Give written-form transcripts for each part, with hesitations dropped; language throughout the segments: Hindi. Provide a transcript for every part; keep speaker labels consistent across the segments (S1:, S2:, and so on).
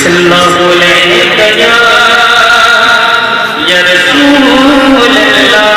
S1: सल्लल्लाहु अलैहि या रसूल अल्लाह।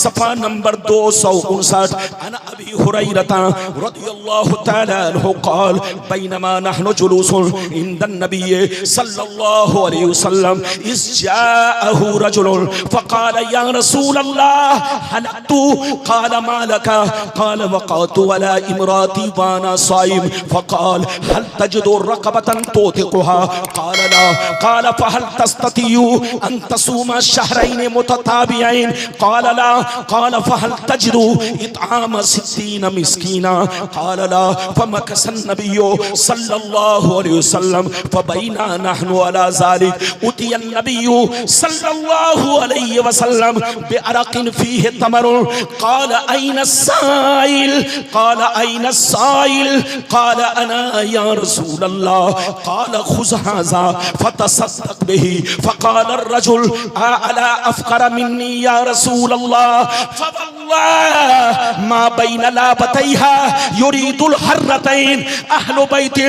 S2: सफा नंबर 259 अन अबी हुरैरता रदियल्लाहु तआला अन्हु क़ाल बैनमा नहनु जुलूसुन इंदन नबिय्य सल्लल्लाहु अलैहि वसल्लम इज़ जाअहु रजुलुन फ़क़ाल या रसूलल्लाह हलकतु क़ाल मा लका क़ाल वक़अतु अला इम्राती व अना साइम फ़क़ाल हल तजिदु रक़बतन तुतिक़ुहा क़ाल ला क़ाल फ़हल तस्ततियु अन तसूमा शहरैन मुतताबियैन क़ाल ला क़ाल फ़हल तजिदु इत्आम सित्तीन मिस्कीना क़ाल ला फ़मकस नबिय्यु सल्लल्लाहु अलैहि वसल्लम फ़बैना नहनु अला ज़ालिक उतिय नबिय्यु सल्लल्लाहु अलैहि वसल्लम बिअरक़िन फ़ीहि तमरुन क़ाल ऐन अस्साइल क़ाल ऐन अस्साइल क़ाल अना या रसूलल्लाह क़ाल ख़ुज़ हाज़ा फ़तसद्दक़ बिही फ़क़ाल अर्रजुल अला अफ़क़र मिन्नी या रसूलल्लाह फवल्लाह मा बैन लाबतैहा युरीदुल हर्रतैन अहलु बैति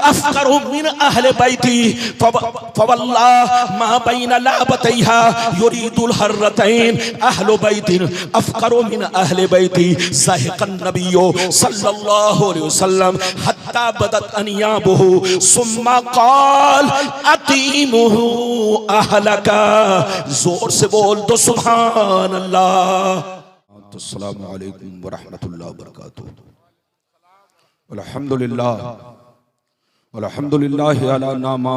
S2: अफ़क़रु मिन अहले बैति फवल्लाह मा बैन लाबतैहा युरीदुल हर्रतैन अहलु बैति अफ़क़रु मिन अहले बैति ज़ाहिक़न नबिय्यु सल्लल्लाहु अलैहि वसल्लम हत्ता बदत अनियाबुहु सुम्मा क़ाल अतीमुहु अहलका। जोर से बोल दो सुभान अल्लाह। अस्सलामु अलैकुम व रहमतुल्लाहि व बरकातुहू। अल्हम्दुलिल्लाह वल्हम्दुलिल्लाहि अला नामाइहि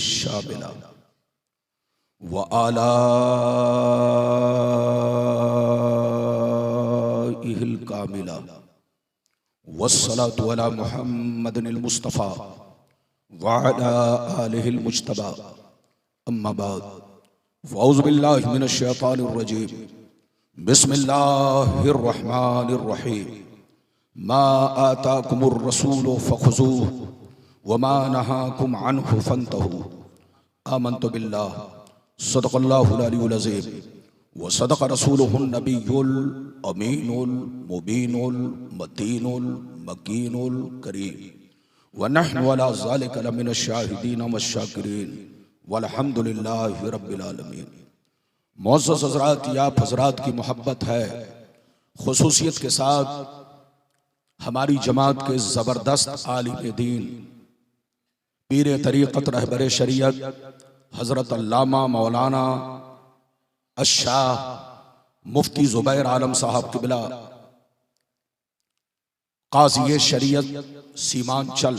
S2: शामिला व आलाइहिल कामिला वस्सलातु अला मुहम्मदिल मुस्तफ़ा व अला आलिहिल मुज्तबा अम्मा बाद फ़अऊज़ु बिल्लाहि मिनश शैतानिर रजीम बिस्मिल्लाहिर रहमानिर रहीम मा आताकुमुर रसूलु फ़ख़ुज़ूहु व मा नहाकुम अन्हु फ़न्तहू आमन्तु बिल्लाहि सदक़ल्लाहुल अलीयुल अज़ीम व सदक़ रसूलुहुन नबियुल अमीनुल मुबीनुल मतीनुल मकीनुल करीम व नहनु अला ज़ालिका लमिनश शाहिदीन वश्शाकिरीन वल्हम्दुलिल्लाहि रब्बिल आलमीन। मुअज़्ज़ज़ हज़रात, आप हज़रात की मोहब्बत है खुसूसियत के साथ हमारी जमात के ज़बरदस्त आलिम दीन पीर तरीक़त रहबर शरीयत हज़रत अल्लामा मौलाना अश-शाह मुफ्ती ज़ुबैर आलम साहब क़िबला क़ाज़ी शरीयत सीमांचल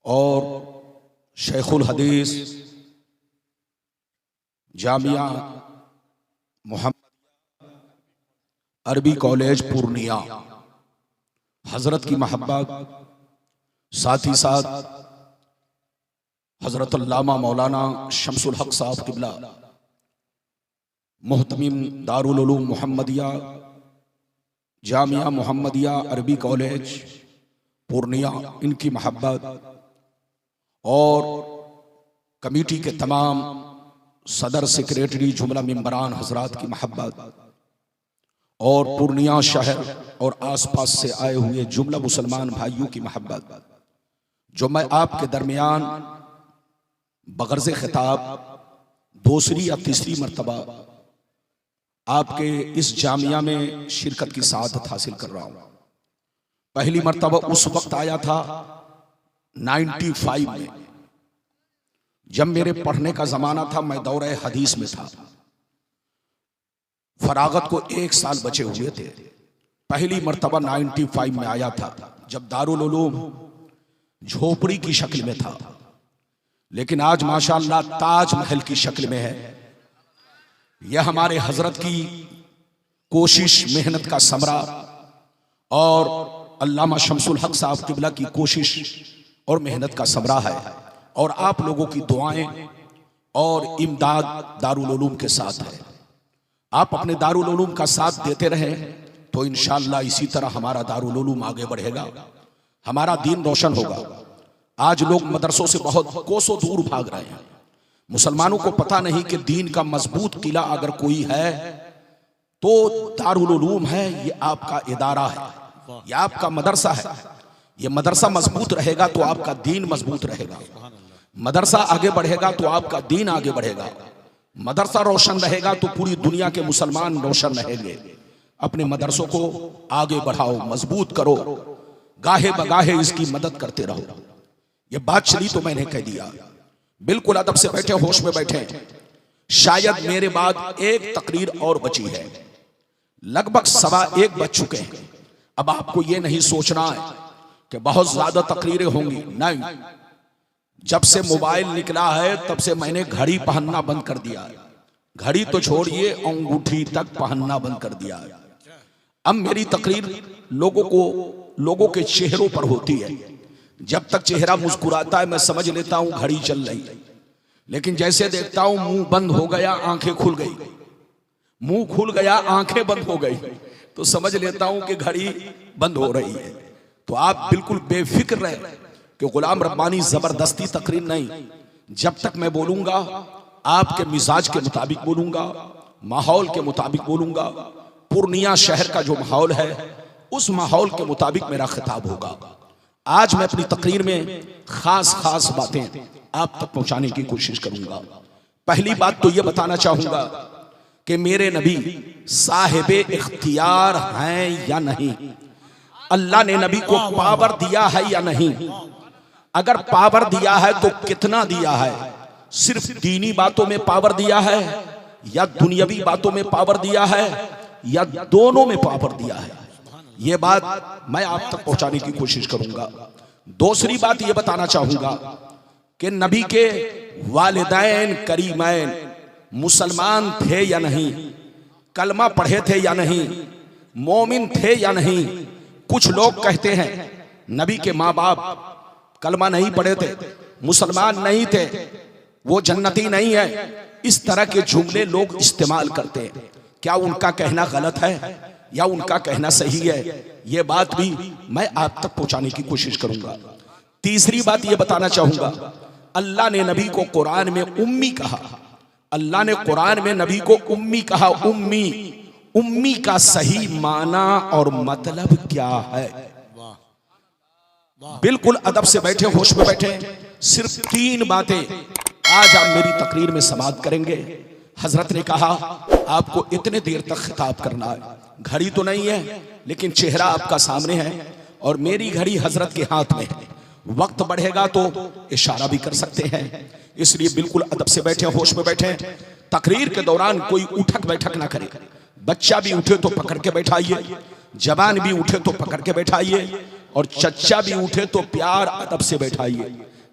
S2: और शेखुल हदीस जामिया मोहम्मद अरबी कॉलेज पूर्णिया हजरत की महब्बत, साथ ही साथ हजरत अल्लामा मौलाना शम्सुल हक साहब क़िबला मुहतमिम दारुल उलूम मोहम्मदिया जामिया मोहम्मदिया अरबी कॉलेज पूर्णिया, इनकी महब्बत और कमेटी के तमाम सदर सेक्रेटरी जुमला मेंबरान हजरात की महब्बत और पूर्णिया शहर और आसपास से आए हुए जुमला मुसलमान भाइयों की महब्बत, जो मैं आपके दरमियान बगर्ज़ खिताब दूसरी या तीसरी मर्तबा आपके इस जामिया में शिरकत की सआदत हासिल कर रहा हूँ। पहली मर्तबा उस वक्त आया था 95 में, जब मेरे पढ़ने का जमाना था, मैं दौरे हदीस में था, फरागत को 1 साल बचे हुए थे। पहली मर्तबा 95 में आया था, जब दारुल उलूम झोपड़ी की शक्ल में था, लेकिन आज माशाअल्लाह ताजमहल की शक्ल में है। यह हमारे हजरत की कोशिश, मेहनत का समरा और अल्लामा शम्सुल हक साहब क़िबला की कोशिश और मेहनत का समरा है, और आप लोगों की दुआएं और इमदाद दारुल उलूम के साथ है। आप अपने दारुल उलूम का साथ देते रहें तो इंशाअल्लाह इसी तरह हमारा दारुल उलूम आगे बढ़ेगा, हमारा दीन रोशन होगा। आज लोग मदरसों से बहुत कोसों दूर भाग रहे हैं। मुसलमानों को पता नहीं कि दीन का मजबूत किला अगर कोई है तो दारुल उलूम है, ये आपका इदारा है, ये आपका मदरसा है। ये मदरसा मजबूत रहेगा तो आपका दीन मजबूत रहेगा, मदरसा आगे बढ़ेगा तो आपका दीन आगे बढ़ेगा, मदरसा रोशन रहेगा तो पूरी दुनिया के मुसलमान रोशन रहेंगे। अपने मदरसों को आगे बढ़ाओ, मजबूत करो, गाहे बगाहे इसकी मदद करते रहो। ये बात चली तो मैंने कह दिया। बिल्कुल अदब से बैठे, होश में बैठे। शायद मेरे बाद एक तकरीर और बची है, लगभग 1:15 बज चुके हैं। अब आपको ये नहीं सोचना है कि बहुत ज्यादा तकरीरें होंगी, नहीं। जब से मोबाइल निकला है तब से मैंने घड़ी पहनना बंद कर दिया है। घड़ी तो छोड़िए, अंगूठी तक पहनना बंद कर दिया है। अब मेरी तकरीर लोगों के चेहरों पर होती है। जब तक चेहरा मुस्कुराता है मैं समझ लेता हूं घड़ी चल रही है, लेकिन जैसे देखता हूं मुंह बंद हो गया, आंखें खुल गई, मुंह खुल गया, आंखें बंद हो गई, तो समझ लेता हूं कि घड़ी बंद हो रही है। तो आप बिल्कुल बेफिक्र रहे कि गुलाम रब्बानी जबरदस्ती तकरीर नहीं। जब तक मैं बोलूंगा आपके मिजाज के मुताबिक बोलूंगा, माहौल के मुताबिक बोलूंगा। पूर्णिया शहर का जो माहौल है उस माहौल के मुताबिक मेरा खिताब होगा। आज मैं अपनी तकरीर में खास बातें आप तक पहुंचाने की कोशिश करूंगा। पहली बात तो यह बताना चाहूंगा कि मेरे नबी साहिबे इख्तियार हैं या नहीं, अल्लाह ने नबी को पावर दिया है या नहीं, अगर पावर दिया है तो कितना दिया है, सिर्फ दीनी बातों में पावर दिया है या दुनियावी बातों में पावर दिया है या दोनों में पावर दिया है, ये बात मैं आप तक पहुंचाने की कोशिश करूंगा। दूसरी बात ये बताना चाहूंगा कि नबी के वालिदैन करीमैन मुसलमान थे या नहीं, कलमा पढ़े थे या नहीं, मोमिन थे या नहीं। कुछ लोग कहते हैं नबी के माँ बाप कलमा नहीं पढ़े थे, मुसलमान नहीं थे, वो जन्नती नहीं है। इस तरह के जुमले लोग इस्तेमाल करते हैं। क्या उनका कहना गलत है या उनका कहना सही है, ये बात भी मैं आप तक पहुंचाने की कोशिश करूंगा। तीसरी बात ये बताना चाहूंगा, अल्लाह ने नबी को कुरान में उम्मी कहा, अल्लाह ने कुरान में नबी को उम्मी कहा। उम्मी का सही माना और मतलब क्या है? बिल्कुल अदब से बैठे, होश में बैठे। सिर्फ 3 बातें आज आप मेरी तकरीर में समाप्त करेंगे। हजरत ने कहा आपको इतने देर तक खिताब करना है। घड़ी तो नहीं है लेकिन चेहरा आपका सामने है और मेरी घड़ी हजरत के हाथ में है। वक्त बढ़ेगा तो इशारा भी कर सकते हैं, इसलिए बिल्कुल अदब से बैठे, होश में बैठे। तकरीर के दौरान कोई उठक बैठक ना करे। बच्चा भी उठे तो पकड़ के बैठाइए, जवान भी उठे तो पकड़ के बैठाइए और चच्चा भी उठे तो प्यार अदब से बैठाइए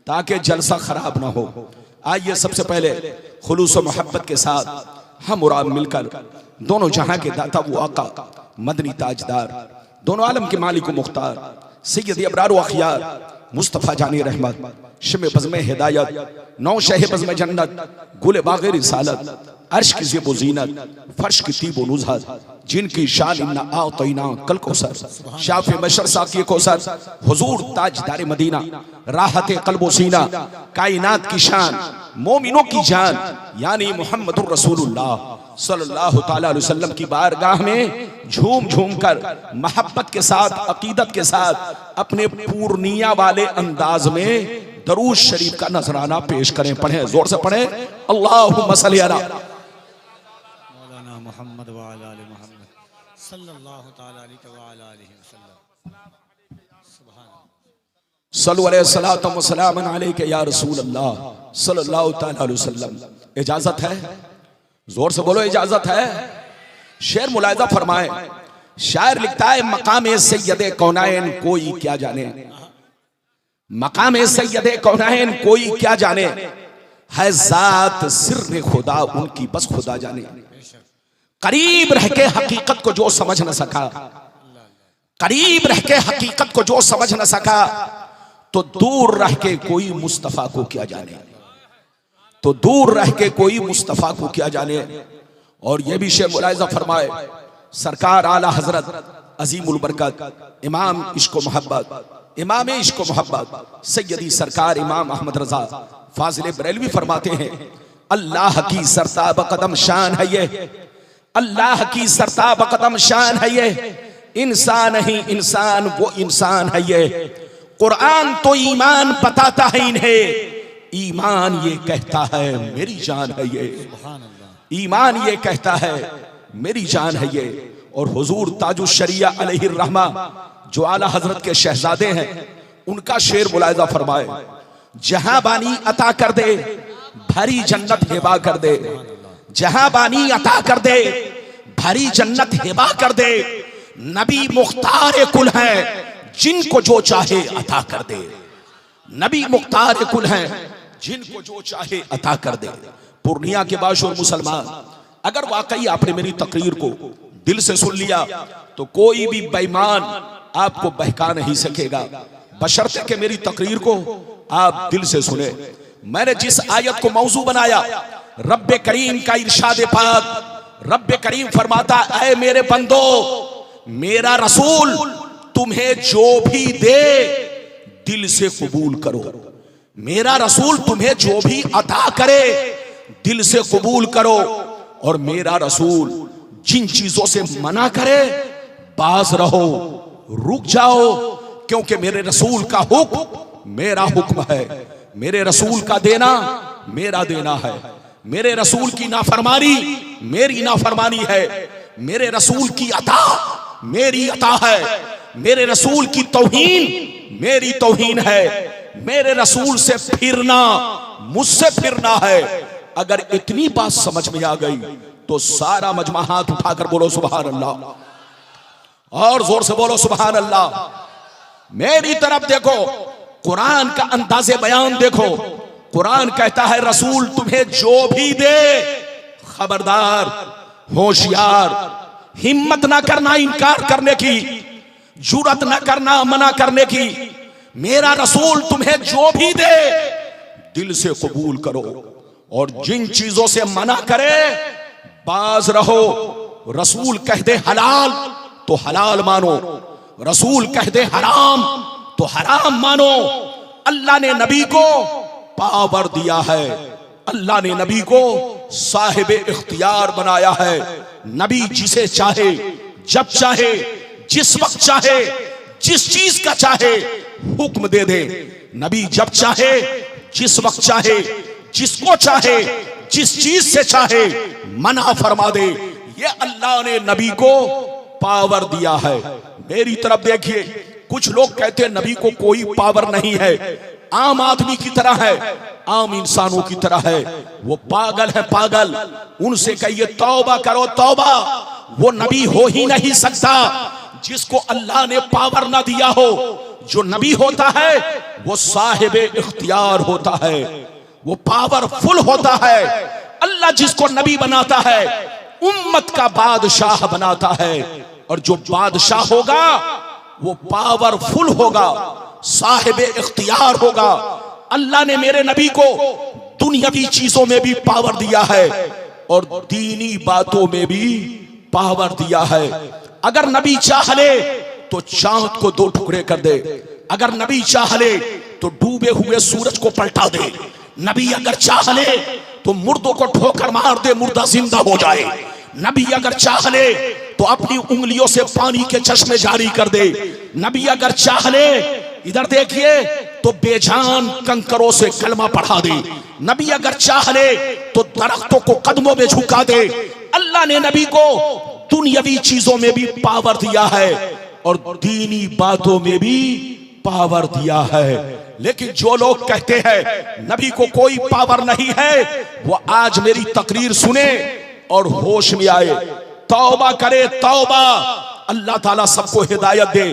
S2: ताकि जलसा खराब ना हो। आइए सबसे पहले खुलूस और मोहब्बत के साथ हम और आप मिलकर दोनों जहां के दाता वो आका मदनी ताजदार, दोनों आलम के मालिक व मुख्तार सैयद अबरार व अखियार मुस्तफ़ा जानी रहमत, शमे बज़्म हिदायत, नौ शह बज़्म जन्नत, गुल बाग़ रिसालत, अर्श की ज़ेब व ज़ीनत, फर्श की तीब व नुज़हत, जिनकी शान इन्ना आतैना कल कौसर, शाफ़े मशर साक़ी कौसर, हुज़ूर ताजदार मदीना, राहत क़ल्ब व सीना, कायनात की शान, मोमिनों की जान यानी मुहम्मदुर रसूलुल्लाह सल्लल्लाहु तआला अलैहि वसल्लम की बारगाह में झूम झूम कर मोहब्बत के साथ, अकीदत के साथ अपने पूर्णिया वाले अंदाज में दरूद शरीफ का नजराना पेश करें। पढ़ें, जोर से पढ़ें, अल्लाहुम्मा सल्ली अला
S3: मुहम्मद व अला आलि मुहम्मद सल्लल्लाहु तआला अलैहि व अला आलिहि वसल्लम। सुभान अल्लाह।
S2: सल्लु अलैहि सलातो व सलामन अलैका या रसूल अल्लाह सल्लल्लाहु तआला अलैहि वसल्लम। इजाजत है? जोर से बोलो, इजाजत है? शेर मुलाहिजा फरमाए। शायर लिखता है मकाम सैयद कौनाइन कोई क्या जाने, मकाम सैयद कौनाइन कोई क्या जाने, है जात सिर्र खुदा उनकी बस खुदा जाने। करीब रह के हकीकत को जो समझ न सका, करीब रह के हकीकत को जो समझ न सका, तो दूर रह के कोई मुस्तफा को क्या जाने, तो दूर रह के कोई मुस्तफा को क्या जाने। और यह भी शेर मुलाहिजा फरमाए, सरकार आला हजरत अजीमुल बरकत इमाम इश्क व मोहब्बत, इमाम इश्क व मोहब्बत सैयदी सरकार इमाम अहमद रजा फाजिल बरेलवी फरमाते हैं, अल्लाह की सरताब कदम शान है ये, अल्लाह की सरताब कदम शान है ये, इंसान ही इंसान वो इंसान है ये। कुरान तो ईमान बताता है इन्हें, ईमान ये कहता है मेरी जान है ये, ईमान ये कहता है मेरी जान है ये। और हुजूर ताजुश शरिया अलैहिर रहमा जो आला हजरत के शहजादे हैं, उनका शेर मुलाहिजा फरमाए, जहां बानी अता कर दे भरी जन्नत हिबा कर दे, जहां बानी अता कर दे भरी जन्नत हिबा कर दे। नबी मुख्तार कुल है जिनको जो चाहे अता कर दे, नबी मुख्तार कुल है जिनको जो चाहे अता कर दे। पूर्णिया के बाशुर मुसलमान, अगर वाकई आपने मेरी तकरीर को दिल से सुन लिया तो कोई भी बेईमान आपको बहका नहीं सकेगा, बशर्ते कि मेरी तकरीर को आप दिल से सुने। मैंने जिस आयत को मौजू बनाया, रब्बे करीम का इरशाद पाक, रब्बे करीम फरमाता, ऐ मेरे बंदो, मेरा रसूल तुम्हें जो भी दे दिल से कबूल करो, मेरा रसूल तुम्हें जो भी अता करे दिल से कबूल करो, और मेरा रसूल जिन चीजों से मना करे बाज रहो, रुक जाओ, क्योंकि मेरे रसूल का हुक्म मेरा हुक्म है, मेरे रसूल का देना मेरा देना है, मेरे रसूल की नाफरमानी मेरी नाफरमानी है, मेरे रसूल की अता मेरी अता है, मेरे रसूल की तौहीन मेरी तौहीन है, मेरे रसूल से फिरना मुझसे फिरना है। अगर इतनी बात समझ में आ गई तो सारा मजमा हाथ उठाकर बोलो सुभान अल्लाह, और जोर से बोलो सुभान अल्लाह। मेरी तरफ देखो, कुरान का अंदाज़े बयान देखो। कुरान कहता है रसूल तुम्हें जो भी दे, खबरदार, होशियार, हिम्मत ना करना इनकार करने की, जुरत ना करना मना करने की। मेरा रसूल तुम्हें जो भी दे दिल से कबूल करो, और जिन चीजों से मना करे बाज रहो। रसूल कह दे हलाल तो हलाल मानो, रसूल कह दे हराम तो हराम मानो। अल्लाह ने नबी को पावर दिया है, अल्लाह ने नबी को साहिब इख्तियार बनाया है। नबी जिसे चाहे, जब चाहे, जिस वक्त चाहे, जिस चीज का चाहे हुक्म दे दे। नबी जब चाहे, जिस वक्त चाहे, जिसको चाहे, जिस चीज से चाहे मना फरमा दे। ये अल्लाह ने नबी को पावर दिया है। मेरी तरफ देखिए, कुछ लोग कहते हैं नबी को कोई पावर नहीं है, आम आदमी की तरह है, आम इंसानों की तरह है, वो पागल है पागल। उनसे कहिए तौबा करो तौबा, वो नबी हो ही नहीं सकता जिसको अल्लाह ने पावर ना दिया हो। जो नबी होता है वो साहिब इख्तियार होता है, वो पावरफुल होता है। अल्लाह जिसको नबी बनाता है उम्मत का बादशाह बनाता है, और जो बादशाह होगा वो पावरफुल होगा, साहिब इख्तियार होगा। अल्लाह ने मेरे नबी को दुनियावी चीजों में भी पावर दिया है और दीनी बातों में भी पावर दिया है। अगर नबी चाह ले तो चांद को दो टुकड़े कर दे, अगर नबी चाह ले तो डूबे हुए सूरज को पलटा दे, नबी अगर चाह ले तो मुर्दों को ठोकर मार दे, मुर्दा जिंदा हो जाए। नबी अगर चाह ले तो अपनी उंगलियों से पानी के चश्मे जारी कर दे। नबी अगर चाह ले, इधर देखिए, तो बेजान कंकरों से कलमा पढ़ा दे। नबी अगर चाह ले तो दरख्तों को कदमों में झुका दे। अल्लाह ने नबी को दुनियावी चीजों में भी पावर दिया है और दीनी बातों में भी पावर दिया है। लेकिन जो लोग कहते हैं नबी को कोई पावर नहीं है, वो आज मेरी तकरीर सुने और होश में आए, तौबा करे तौबा। अल्लाह ताला सबको हिदायत दे।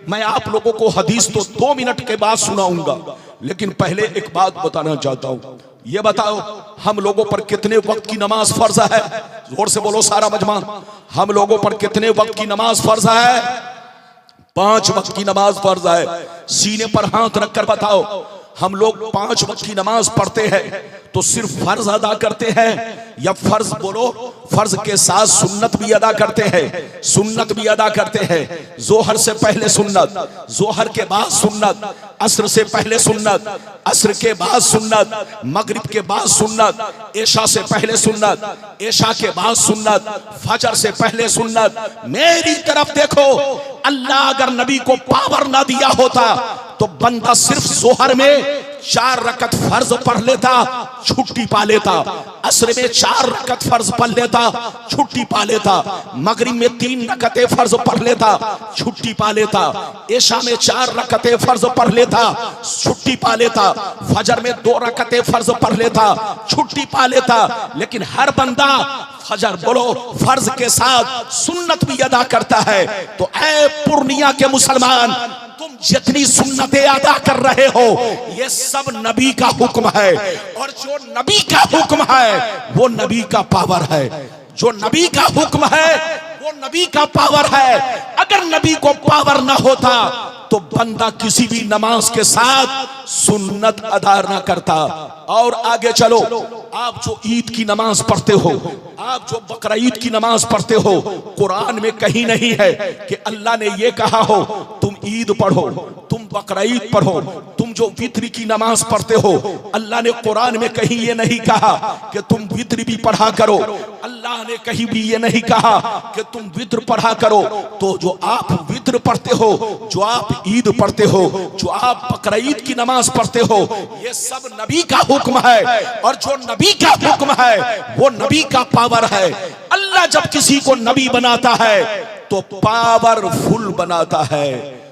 S2: मैं आप लोगों को हदीस तो 2 मिनट के बाद सुनाऊंगा, लेकिन पहले एक बात बताना चाहता हूं। ये बताओ हम लोगों पर कितने वक्त की नमाज फर्ज है? जोर से बोलो सारा मजमा, हम लोगों पर कितने वक्त की नमाज फर्ज है? 5 वक्त की नमाज फर्ज है। सीने पर हाथ रखकर बताओ, हम लोग 5 वक्त की नमाज पढ़ते हैं तो सिर्फ फर्ज अदा करते हैं या फर्ज बोलो फर्ज के साथ सुन्नत भी अदा करते हैं, सुन्नत भी अदा करते हैं। जोहर से पहले सुन्नत, जोहर के बाद सुन्नत, असर से पहले सुन्नत, असर के बाद सुन्नत, मगरिब के बाद सुन्नत, ऐशा से पहले सुन्नत, ऐशा के बाद सुन्नत, फजर से पहले सुन्नत। मेरी तरफ देखो, अल्लाह अगर नबी को पावर ना दिया होता तो बंदा सिर्फ जोहर में 4 रकत फर्ज पढ़ लेता, छुट्टी पा लेता, असर में 4 रकत फर्ज पढ़ लेता, छुट्टी पा लेता, मगरिब में 3 रकतें फर्ज पढ़ लेता, छुट्टी पा लेता, ऐशा में 4 रकतें फर्ज पढ़ लेता, छुट्टी पा लेता, फजर में 2 रकतें फर्ज पढ़ लेता, छुट्टी पा लेता। लेकिन हर बंदा फजर बोलो फर्ज के साथ सुन्नत भी अदा करता है। तो ऐ पूर्णिया के मुसलमान, तुम जितनी सुन्नतें अदा कर रहे हो ये सब नबी का हुक्म है, और जो नबी का हुक्म है वो नबी का पावर है। जो नबी का हुक्म है वो नबी का पावर है। अगर नबी को पावर ना होता तो बंदा किसी भी नमाज के साथ सुन्नत अदा ना करता। और आगे चलो, आप जो ईद की नमाज पढ़ते हो, आप जो बकरा ईद की नमाज पढ़ते हो, कुरान में कहीं नहीं है कि अल्लाह ने ये कहा हो तुम ईद पढ़ो, तुम बकरा ईद पढ़ो। तुम जो वित्र की नमाज पढ़ते हो, अल्लाह ने कुरान में कहीं ये नहीं कहा कि तुम वित्र भी पढ़ा करो, अल्लाह ने कहीं भी ये नहीं कहा कि तुम वित्र पढ़ा करो। तो जो आप वित्र पढ़ते हो, जो आप ईद पढ़ते हो, जो आप बकरा ईद की नमाज पढ़ते हो, ये सब नबी का हुक्म है, और जो नबी का हुक्म है वो नबी का पावर है। अल्लाह जब किसी को नबी बनाता है तो पावरफुल बनाता है,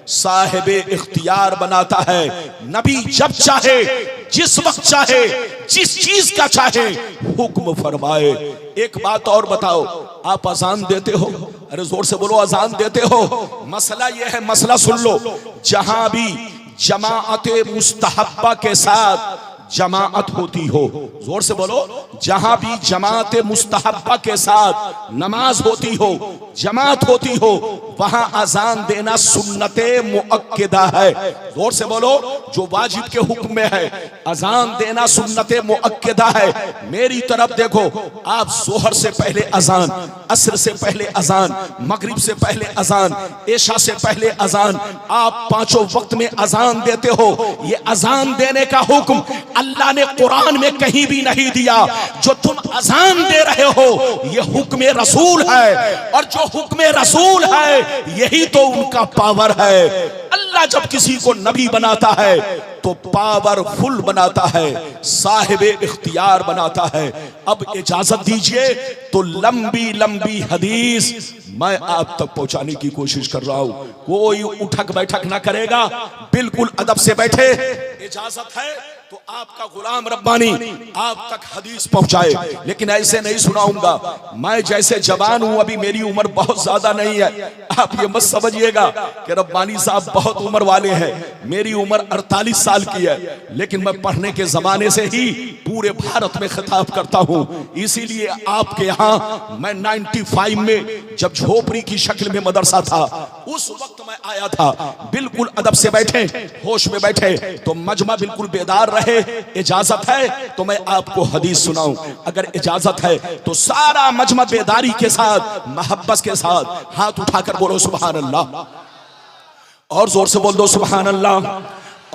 S2: साहिबे इख्तियार बनाता है। नबी जब चाहे, जिस वक्त चाहे, जिस चीज का चाहे हुक्म फरमाए। एक बात और बताओ, आप अजान देते हो, अरे जोर से बोलो, अजान देते हो। मसला यह है, मसला सुन लो, जहां भी जमाअते मुस्तहब्बा के साथ जमाअत होती हो, जोर से बोलो, जहां भी जमाअत मुस्तहब्बा के साथ नमाज होती हो, जमात होती हो, वहां अजान देना सुन्नते मुअक्किदा है। जोर से बोलो, जो वाजिब के हुक्म में है अजान देना सुन्नते मुअक्किदा है। मेरी तरफ देखो, आप जोहर से पहले अजान, असर से पहले अजान, मगरिब से पहले अजान, ऐशा से पहले अजान, आप 5 वक्त में अजान देते हो। ये अजान देने का हुक्म अल्लाह ने कुरान में कहीं भी नहीं दिया। जो तुम अजान दे रहे हो ये हुक्म रसूल है, और जो हुक्म रसूल है यही तो उनका पावर है। अल्लाह जब किसी को नबी बनाता है तो पावरफुल बनाता है, साहिबे इख्तियार बनाता है। अब इजाजत दीजिए तो लंबी लंबी हदीस मैं आप तक पहुंचाने की कोशिश कर रहा हूं। कोई उठक बैठक ना करेगा, बिल्कुल अदब से बैठे। इजाजत है तो आपका गुलाम रब्बानी आप तक हदीस पहुंचाए, लेकिन ऐसे नहीं सुनाऊंगा। मैं जैसे जवान हूं, अभी मेरी उम्र बहुत ज्यादा नहीं है, आप ये मत समझिएगा कि रब्बानी साहब बहुत उम्र वाले हैं। मेरी उम्र 48 साल की है, लेकिन मैं पढ़ने के जमाने से ही पूरे भारत में खिताब करता हूं। इसीलिए आपके यहाँ मैं 95 में जब झोपड़ी की शक्ल में मदरसा था, उस वक्त मैं आया था। बिल्कुल अदब से बैठे, होश में बैठे, तो मजमा बिल्कुल बेदार रहे। इजाजत है तो मैं आपको हदीस सुनाऊं, अगर इजाजत है तो सारा मजमा बेदारी के साथ, मोहब्बत के साथ हाथ उठाकर बोलो सुभान अल्लाह, और जोर से बोल दो सुभान अल्लाह,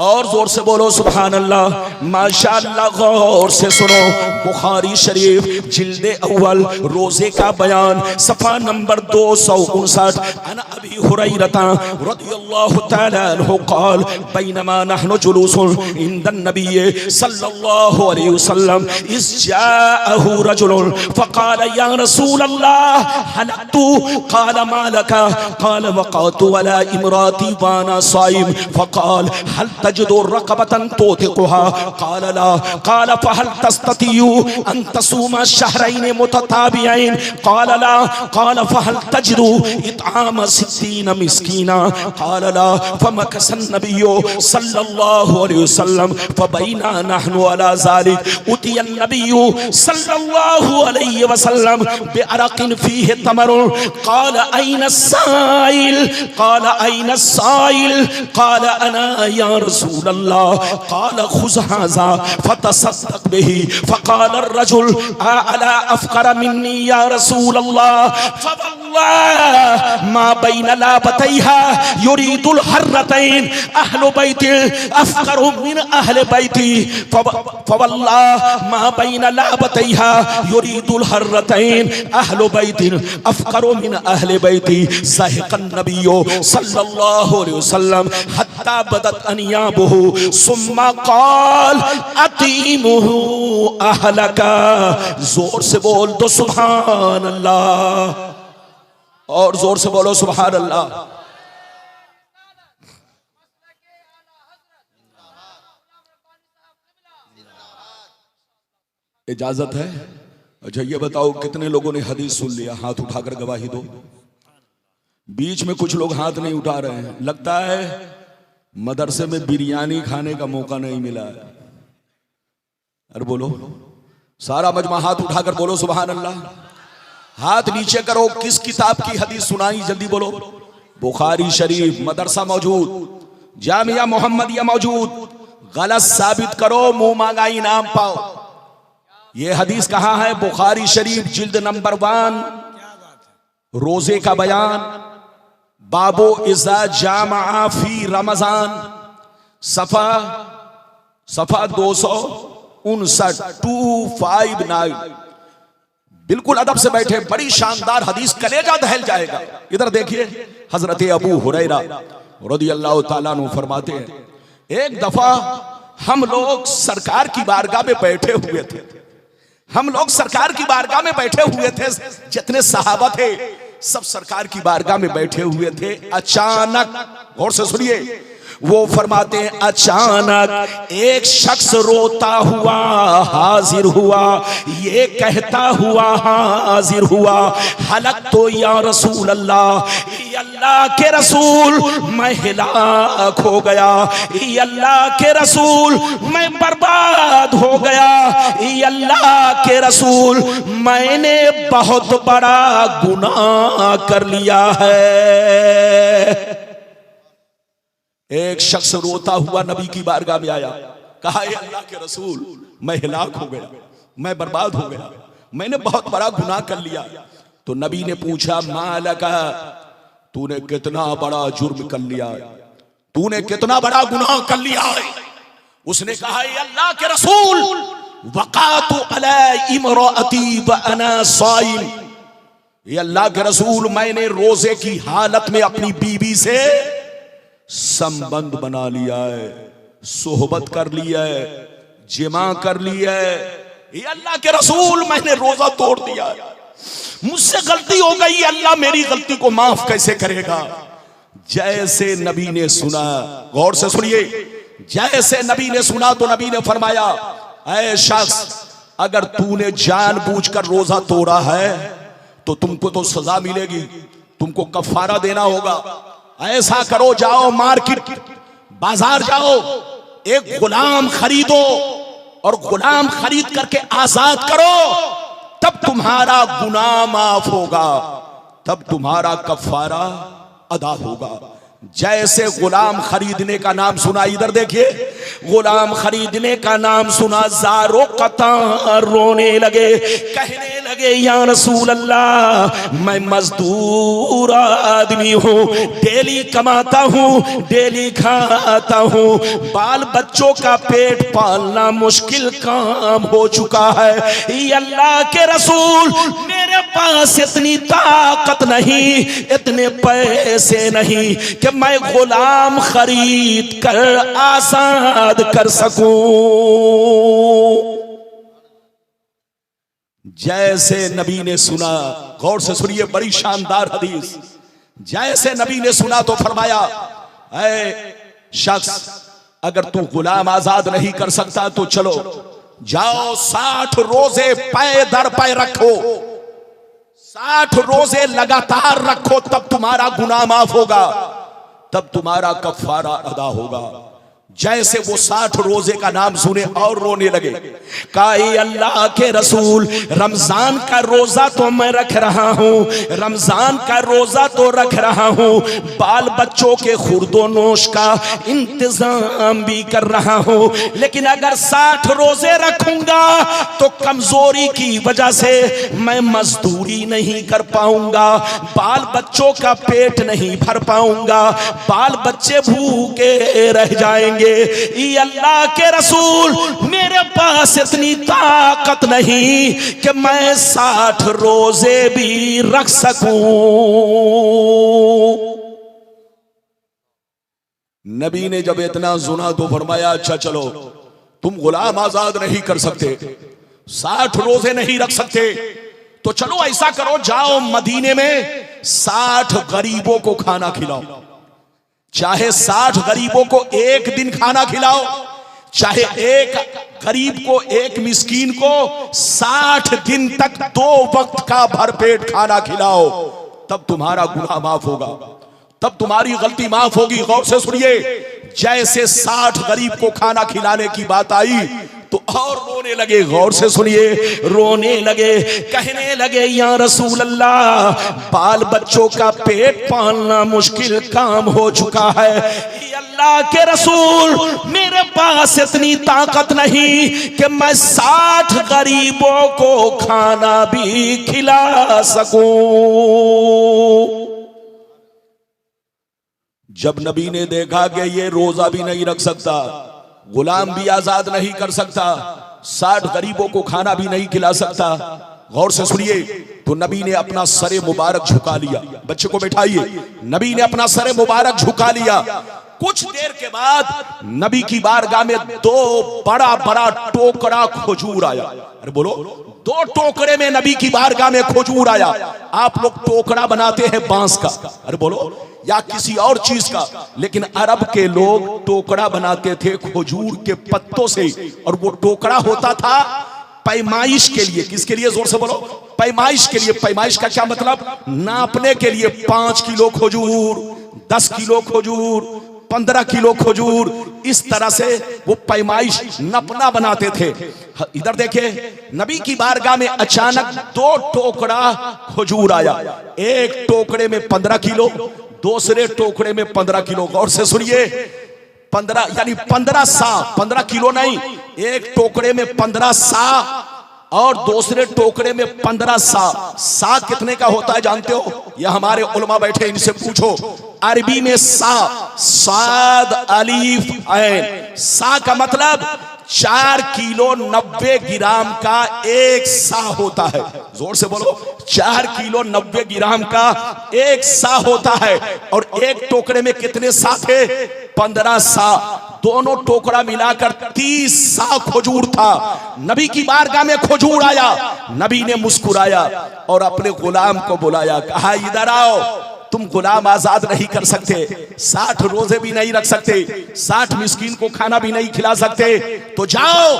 S2: और जोर से बोलो सुभान अल्लाह। माशाअल्लाह, गौर से सुनो, बुखारी शरीफ जिल्दे अव्वल रोजे का बयान, सफा नंबर 259। अन अबी हुरैरा रदियल्लाहु तआला अन्हु क़ाल बैनमा नहनु जुलूसुन इंदन नबी सल्लल्लाहु अलैहि वसल्लम इज़ जाअहु रजुलुन फ़क़ाल या रसूल अल्लाह हलकतु क़ाल मा लका क़ाल वक़अतु अला इमराती वाना साइम फ़क़ाल हल तजदु रक़बतन तुतिक़ुहा क़ाल ला क़ाल फ़हल तस्ततियु अन तसूमा शहरैन मुतताबियैन क़ाल ला क़ाल फ़हल तजदु इत्आम सित्तीन मिस्कीना क़ाल ला फमकस अन्नबिय्यु सल्लल्लाहु अलैहि वसल्लम फबैना नहनु अला ज़ालिक उतिय अन्नबिय्यु सल्लल्लाहु अलैहि वसल्लम बिअरक़िन फ़ीहि तमरुन क़ाल अय्न अस्साइल क़ाल अय्न अस्साइल क़ाल अना या रसूलल्लाह क़ाल ख़ुज़ हाज़ा फ़तसद्दक़ बिही फ़क़ाल अर्रजुल अला अफ़क़र मिन्नी या रसूलल्लाह फवल्लाह मा बैन लाबतैहा युरीदुल हर्रतैन अहलु बैति अफ़क़रु मिन अहले बैति फवल्लाह मा बैन लाबतैहा युरीदुल हर्रतैन अहलु बैति अफ़क़रु मिन अहले बैति ज़ाहिक़न नबिय्यु सल्लल्लाहु अलैहि वसल्लम हत्ता बदत अनियाबुहु सुम्मा क़ाल अतीमुहु अहलका। जोर से बोल दो सुभान अल्लाह, और जोर से बोलो सुभान अल्लाह। इजाजत है? अच्छा ये बताओ कितने लोगों ने हदीस सुन लिया? हाथ उठाकर गवाही दो। बीच में कुछ लोग हाथ नहीं उठा रहे हैं, लगता है मदरसे में बिरयानी खाने का मौका नहीं मिला है। अरे बोलो, सारा मजमा हाथ उठाकर बोलो सुभान अल्लाह। हाथ नीचे करो। किस किताब की हदीस सुनाई? जल्दी बोलो। बुखारी शरीफ, मदरसा मौजूद, जामिया मोहम्मदिया मौजूद। गलत साबित करो, मुंह मांगा इनाम पाओ। ये हदीस कहाँ है? बुखारी शरीफ जिल्द नंबर 1, रोजे का बयान, बाबो इज़ा जामा फी रमजान, सफा 259, 259। बिल्कुल अदब से बैठे, बड़ी शानदार हदीस, कलेजा दहल जाएगा। इधर देखिए, हजरत अबू हुरैरा रदियल्लाहु ताला अन्हु फरमाते हैं, एक दफा हम लोग सरकार की बारगाह में बैठे हुए थे। हम लोग सरकार की बारगाह में बैठे हुए थे, जितने सहाबा थे सब सरकार की बारगाह में बैठे हुए थे। अचानक, गौर से सुनिए, वो फरमाते हैं अचानक एक शख्स रोता हुआ हाजिर हुआ, ये कहता हुआ हाजिर हुआ, हलक तो या रसूल अल्लाह, अल्लाह के रसूल मैं हिलाक हो गया, अल्लाह के रसूल मैं बर्बाद हो गया, अल्लाह के रसूल मैंने बहुत बड़ा गुनाह कर लिया है। एक शख्स रोता हुआ नबी की बारगाह में आया, कहा ये अल्लाह के रसूल मैं हिलाक हो गया, मैं बर्बाद हो गया, मैंने बहुत बड़ा गुनाह कर लिया। तो नबी ने पूछा मालका, तूने कितना बड़ा जुर्म कर लिया, तूने कितना बड़ा गुनाह कर लिया है? उसने कहा ये अल्लाह के रसूल वक़ातु अला इमराअती व अना साइम, ये अल्लाह के रसूल मैंने रोजे की हालत में अपनी बीवी से संबंध बना लिया है, सोहबत कर लिया है, जिमा कर लिया है। ये अल्लाह के रसूल मैंने रोजा तोड़ दिया है, मुझसे गलती हो गई, अल्लाह मेरी गलती को माफ कैसे करेगा? जैसे नबी ने सुना, गौर से सुनिए, जैसे नबी ने सुना तो नबी ने फरमाया, ऐ शख्स अगर तूने जानबूझकर रोजा तोड़ा है तो तुमको तो सजा मिलेगी, तुमको कफारा देना होगा। ऐसा करो, जाओ मार्केट बाजार जाओ, एक गुलाम खरीदो और गुलाम खरीद करके आजाद करो, तब तुम्हारा गुनाह माफ होगा, तब तुम्हारा कफारा अदा होगा। जैसे गुलाम खरीदने का नाम सुना, इधर देखिए, गुलाम खरीदने का नाम सुना, ज़ारो कतार रोने लगे, कहने लगे या रसूल अल्लाह मैं मजदूर आदमी हूँ, डेली कमाता हूँ, डेली खाता हूँ, बाल बच्चों का पेट पालना मुश्किल काम हो चुका है। ये अल्लाह के रसूल मेरे पास इतनी ताकत नहीं, इतने पैसे नहीं कि मैं गुलाम खरीद कर आजाद कर सकूं। जैसे नबी ने सुना, गौर से सुनिए, बड़ी शानदार हदीस, जैसे नबी ने सुना तो फरमाया, ऐ शख्स अगर तू गुलाम आजाद नहीं कर सकता तो चलो जाओ 60 रोजे पै दर पै रखो, 60 रोजे लगातार रखो, तब तुम्हारा गुनाह माफ होगा, तब तुम्हारा कफारा अदा होगा। जैसे वो 60 रोजे का नाम सुने और रोने लगे। कहा अल्लाह के रसूल, रमजान का रोजा तो मैं रख रहा हूँ, रमजान का रोजा तो रख रहा हूँ, बाल बच्चों के खुर्दो नोश का इंतजाम भी कर रहा हूँ, लेकिन अगर 60 रोजे रखूंगा तो कमजोरी की वजह से मैं मजदूरी नहीं कर पाऊंगा, बाल बच्चों का पेट नहीं भर पाऊंगा, बाल बच्चे भूखे रह जाएंगे। अल्लाह के रसूल, मेरे पास इतनी ताकत नहीं कि मैं 60 रोजे भी रख सकूं। नबी ने जब इतना सुना तो फरमाया, अच्छा चलो, तुम गुलाम आजाद नहीं कर सकते, 60 रोजे नहीं रख सकते, तो चलो ऐसा करो, जाओ मदीने में 60 गरीबों को खाना खिलाओ। चाहे 60 गरीबों को एक दिन खाना खिलाओ, चाहे एक गरीब को, एक मिस्कीन को 60 दिन तक 2 वक्त का भरपेट खाना खिलाओ, तब तुम्हारा गुनाह माफ होगा, तब तुम्हारी गलती माफ होगी। गौर से सुनिए, जैसे 60 गरीब को खाना खिलाने की बात आई तो और रोने लगे। गौर से सुनिए, रोने लगे, कहने लगे या रसूल अल्लाह, बाल बच्चों का पेट पालना मुश्किल काम हो चुका है। अल्लाह के रसूल, मेरे पास इतनी ताकत नहीं कि मैं 60 गरीबों को खाना भी खिला सकूं। जब नबी ने देखा कि ये रोजा भी नहीं रख सकता, गुलाम भी आजाद नहीं कर सकता, 60 गरीबों को खाना भी नहीं खिला सकता, गौर से सुनिए, तो नबी ने अपना सरे मुबारक झुका लिया। बच्चे को बैठाइए। नबी ने अपना सरे मुबारक झुका लिया। कुछ देर के बाद नबी की बारगाह में 2 बड़ा बड़ा टोकरा खजूर आया। अरे बोलो, 2 टोकरे में नबी की बारगाह में खजूर आया। आप लोग टोकरा बनाते हैं बांस का, अरे बोलो, या किसी और चीज का, लेकिन अरब के लोग टोकरा बनाते थे खजूर के पत्तों से, और वो टोकरा होता था पैमाइश के लिए। किसके लिए? जोर से बोलो, पैमाइश के लिए। पैमाइश का क्या मतलब? नापने के लिए। 5 किलो खजूर, 10 किलो खजूर, 15 किलो खजूर, इस तरह से वो पैमाइश नपना बनाते थे। इधर देखिए, नबी की बारगाह में अचानक 2 टोकरा खजूर आया। एक टोकरे में 15 किलो, दूसरे टोकरे में 15 किलो। गौर से सुनिए, 15 यानी 15 सा, 15 किलो नहीं, एक टोकरे में 15 सा और दूसरे टोकरे में 15 सा। सा कितने का होता है जानते हो? यह हमारे उलमा बैठे, इनसे पूछो। अरबी में सा, साद अलीफ ऐन, सा का मतलब 4 किलो 90 ग्राम का एक सा होता है। जोर से बोलो, 4 किलो 90 ग्राम का एक सा होता है। और एक टोकरे में कितने सा थे? 15 सा। दोनों टोकरा मिलाकर 30 सा खजूर था। नबी की बारगाह में खजूर आया। नबी ने मुस्कुराया और अपने गुलाम को बुलाया, कहा इधर आओ, तुम गुलाम आजाद नहीं कर सकते, 60 रोजे भी नहीं रख सकते, 60 मिस्कीन को खाना भी नहीं खिला सकते, तो जाओ,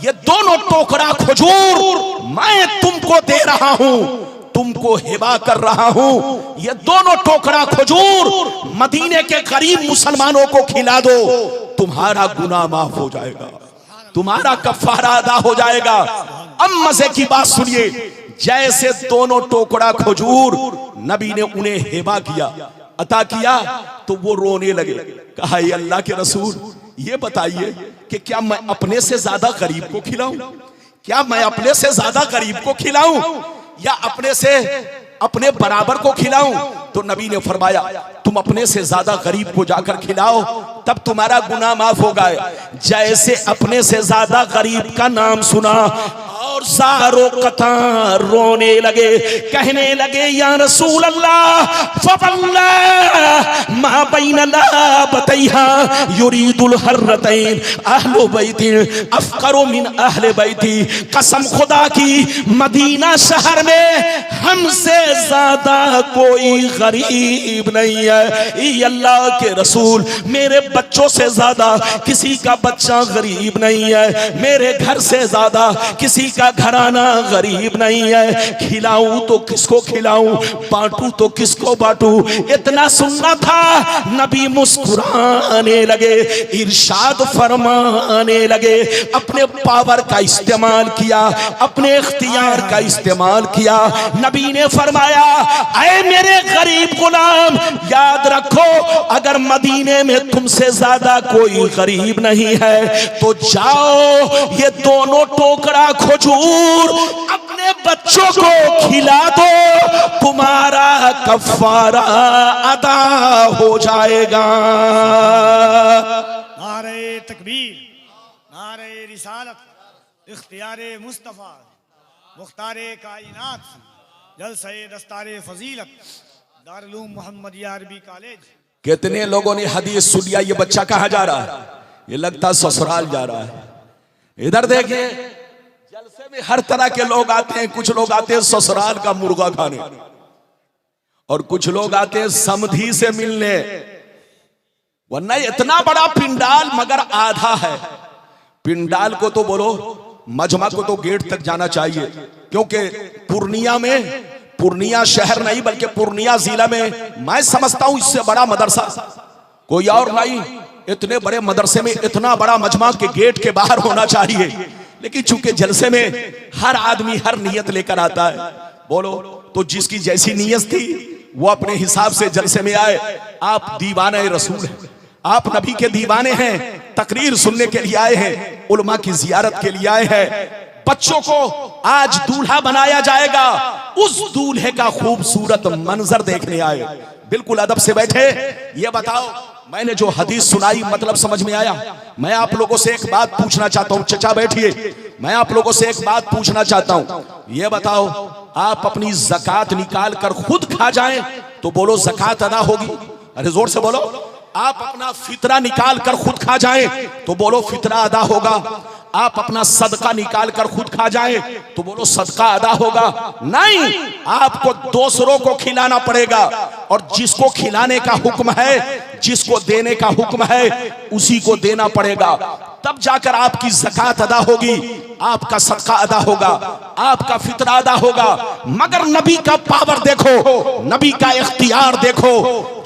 S2: ये दोनों टोकरा खजूर मैं तुमको दे रहा हूं, तुमको हिबा कर रहा हूं। ये दोनों टोकरा खजूर मदीने के गरीब मुसलमानों को खिला दो, तुम्हारा गुनाह माफ हो जाएगा, तुम्हारा कफारा अदा हो जाएगा। अब मजे की बात सुनिए, जैसे दोनों टोकरा खजूर नबी ने उन्हें हिबा किया, अता किया, तो वो रोने लगे। कहा अल्लाह के रसूल, ये बताइए कि क्या मैं अपने से ज्यादा गरीब को खिलाऊं? क्या मैं अपने से ज्यादा गरीब को खिलाऊं या अपने से अपने बराबर को खिलाऊं? तो नबी ने फरमाया, तुम अपने से ज्यादा गरीब को जाकर खिलाओ, तब तुम्हारा गुनाह माफ होगा। जैसे अपने से ज्यादा गरीब का नाम सुना और सारों कतार रोने लगे, कहने लगे या रसूल अल्लाह, फवल्लाह मा बैन लाबतैहा युरीदुल हर्रतैन अहलु बैती अफकरु मिन अहले बैती। कसम खुदा की मदीना शहर में हमसे ज्यादा कोई गरीब नहीं है। ये अल्लाह के रसूल, मेरे बच्चों से ज्यादा किसी का बच्चा गरीब नहीं है, मेरे घर से ज्यादा किसी का घराना गरीब नहीं है। खिलाऊं तो किसको खिलाऊं, बांटूं तो किसको बांटूं। इतना सुनना था, नबी मुस्कुराने लगे, इरशाद फरमाने लगे, अपने पावर का इस्तेमाल किया, अपने इख्तियार का इस्तेमाल किया। नबी ने फरमाया, ऐ मेरे गरीब गुलाम, याद रखो अगर मदीने में तुमसे ज्यादा कोई गरीब नहीं है तो जाओ ये दोनों टोकरा खजूर अपने बच्चों को खिला दो, तुम्हारा कफारा अदा हो जाएगा।
S3: नारे तकबीर, नारे रिसालत, इख्तियारे मुस्तफ़ा, मुख्तारे कायनात, जलसे दस्तारे फजीलत, दारुल उलूम मोहम्मदिया अरबी कॉलेज।
S2: कितने लोगों ने हदीस सुन लिया, ये बच्चा कहाँ जा रहा है, ये लगता ससुराल जा रहा है। इधर देखिए, जलसे में हर तरह के लोग आते हैं। कुछ लोग आते हैं ससुराल का मुर्गा खाने, और कुछ लोग आते हैं समधी से मिलने। वरना इतना बड़ा पिंडाल मगर आधा है। पिंडाल को तो बोलो, मजमा को तो गेट तक जाना चाहिए, क्योंकि पूर्णिया में, पूर्णिया शहर नहीं बल्कि पूर्णिया जिला में मैं समझता हूं इससे बड़ा मदरसा कोई और नहीं। इतने बड़े मदरसे में इतना बड़ा मजमा के गेट के बाहर होना चाहिए, लेकिन चूंकि जलसे में हर आदमी हर नियत लेकर आता है, बोलो तो जिसकी जैसी नियत थी वो अपने हिसाब से जलसे में आए। आप दीवाने रसूल हैं, आप नबी के दीवाने हैं, तकरीर सुनने के लिए आए हैं, उलमा की जियारत के लिए आए हैं। बच्चों को आज दूल्हा बनाया जाएगा, उस दूल्हे का खूबसूरत मंजर देखने आए। बिल्कुल अदब से बैठे। ये बताओ, मैंने जो हदीस सुनाई मतलब समझ में आया? मैं आप लोगों से एक बात पूछना चाहता हूं। चचा बैठिए, मैं आप लोगों से एक बात पूछना चाहता हूं। ये बताओ, आप अपनी ज़कात निकाल कर खुद खा जाएं तो बोलो ज़कात अदा होगी? अरे जोर से बोलो। आप अपना फितरा निकाल कर खुद खा जाएं तो बोलो फितरा अदा होगा। आप अपना सदका निकाल कर खुद खा जाएं तो बोलो सदका अदा होगा। नहीं, आपको दूसरों को खिलाना पड़ेगा, और जिसको खिलाने का हुक्म है, जिसको देने का हुक्म है, उसी को देना पड़ेगा। तब जाकर आपकी ज़कात अदा होगी, आपका सदका अदा होगा, आपका फितरा अदा होगा। मगर नबी का पावर देखो, नबी का इख्तियार देखो,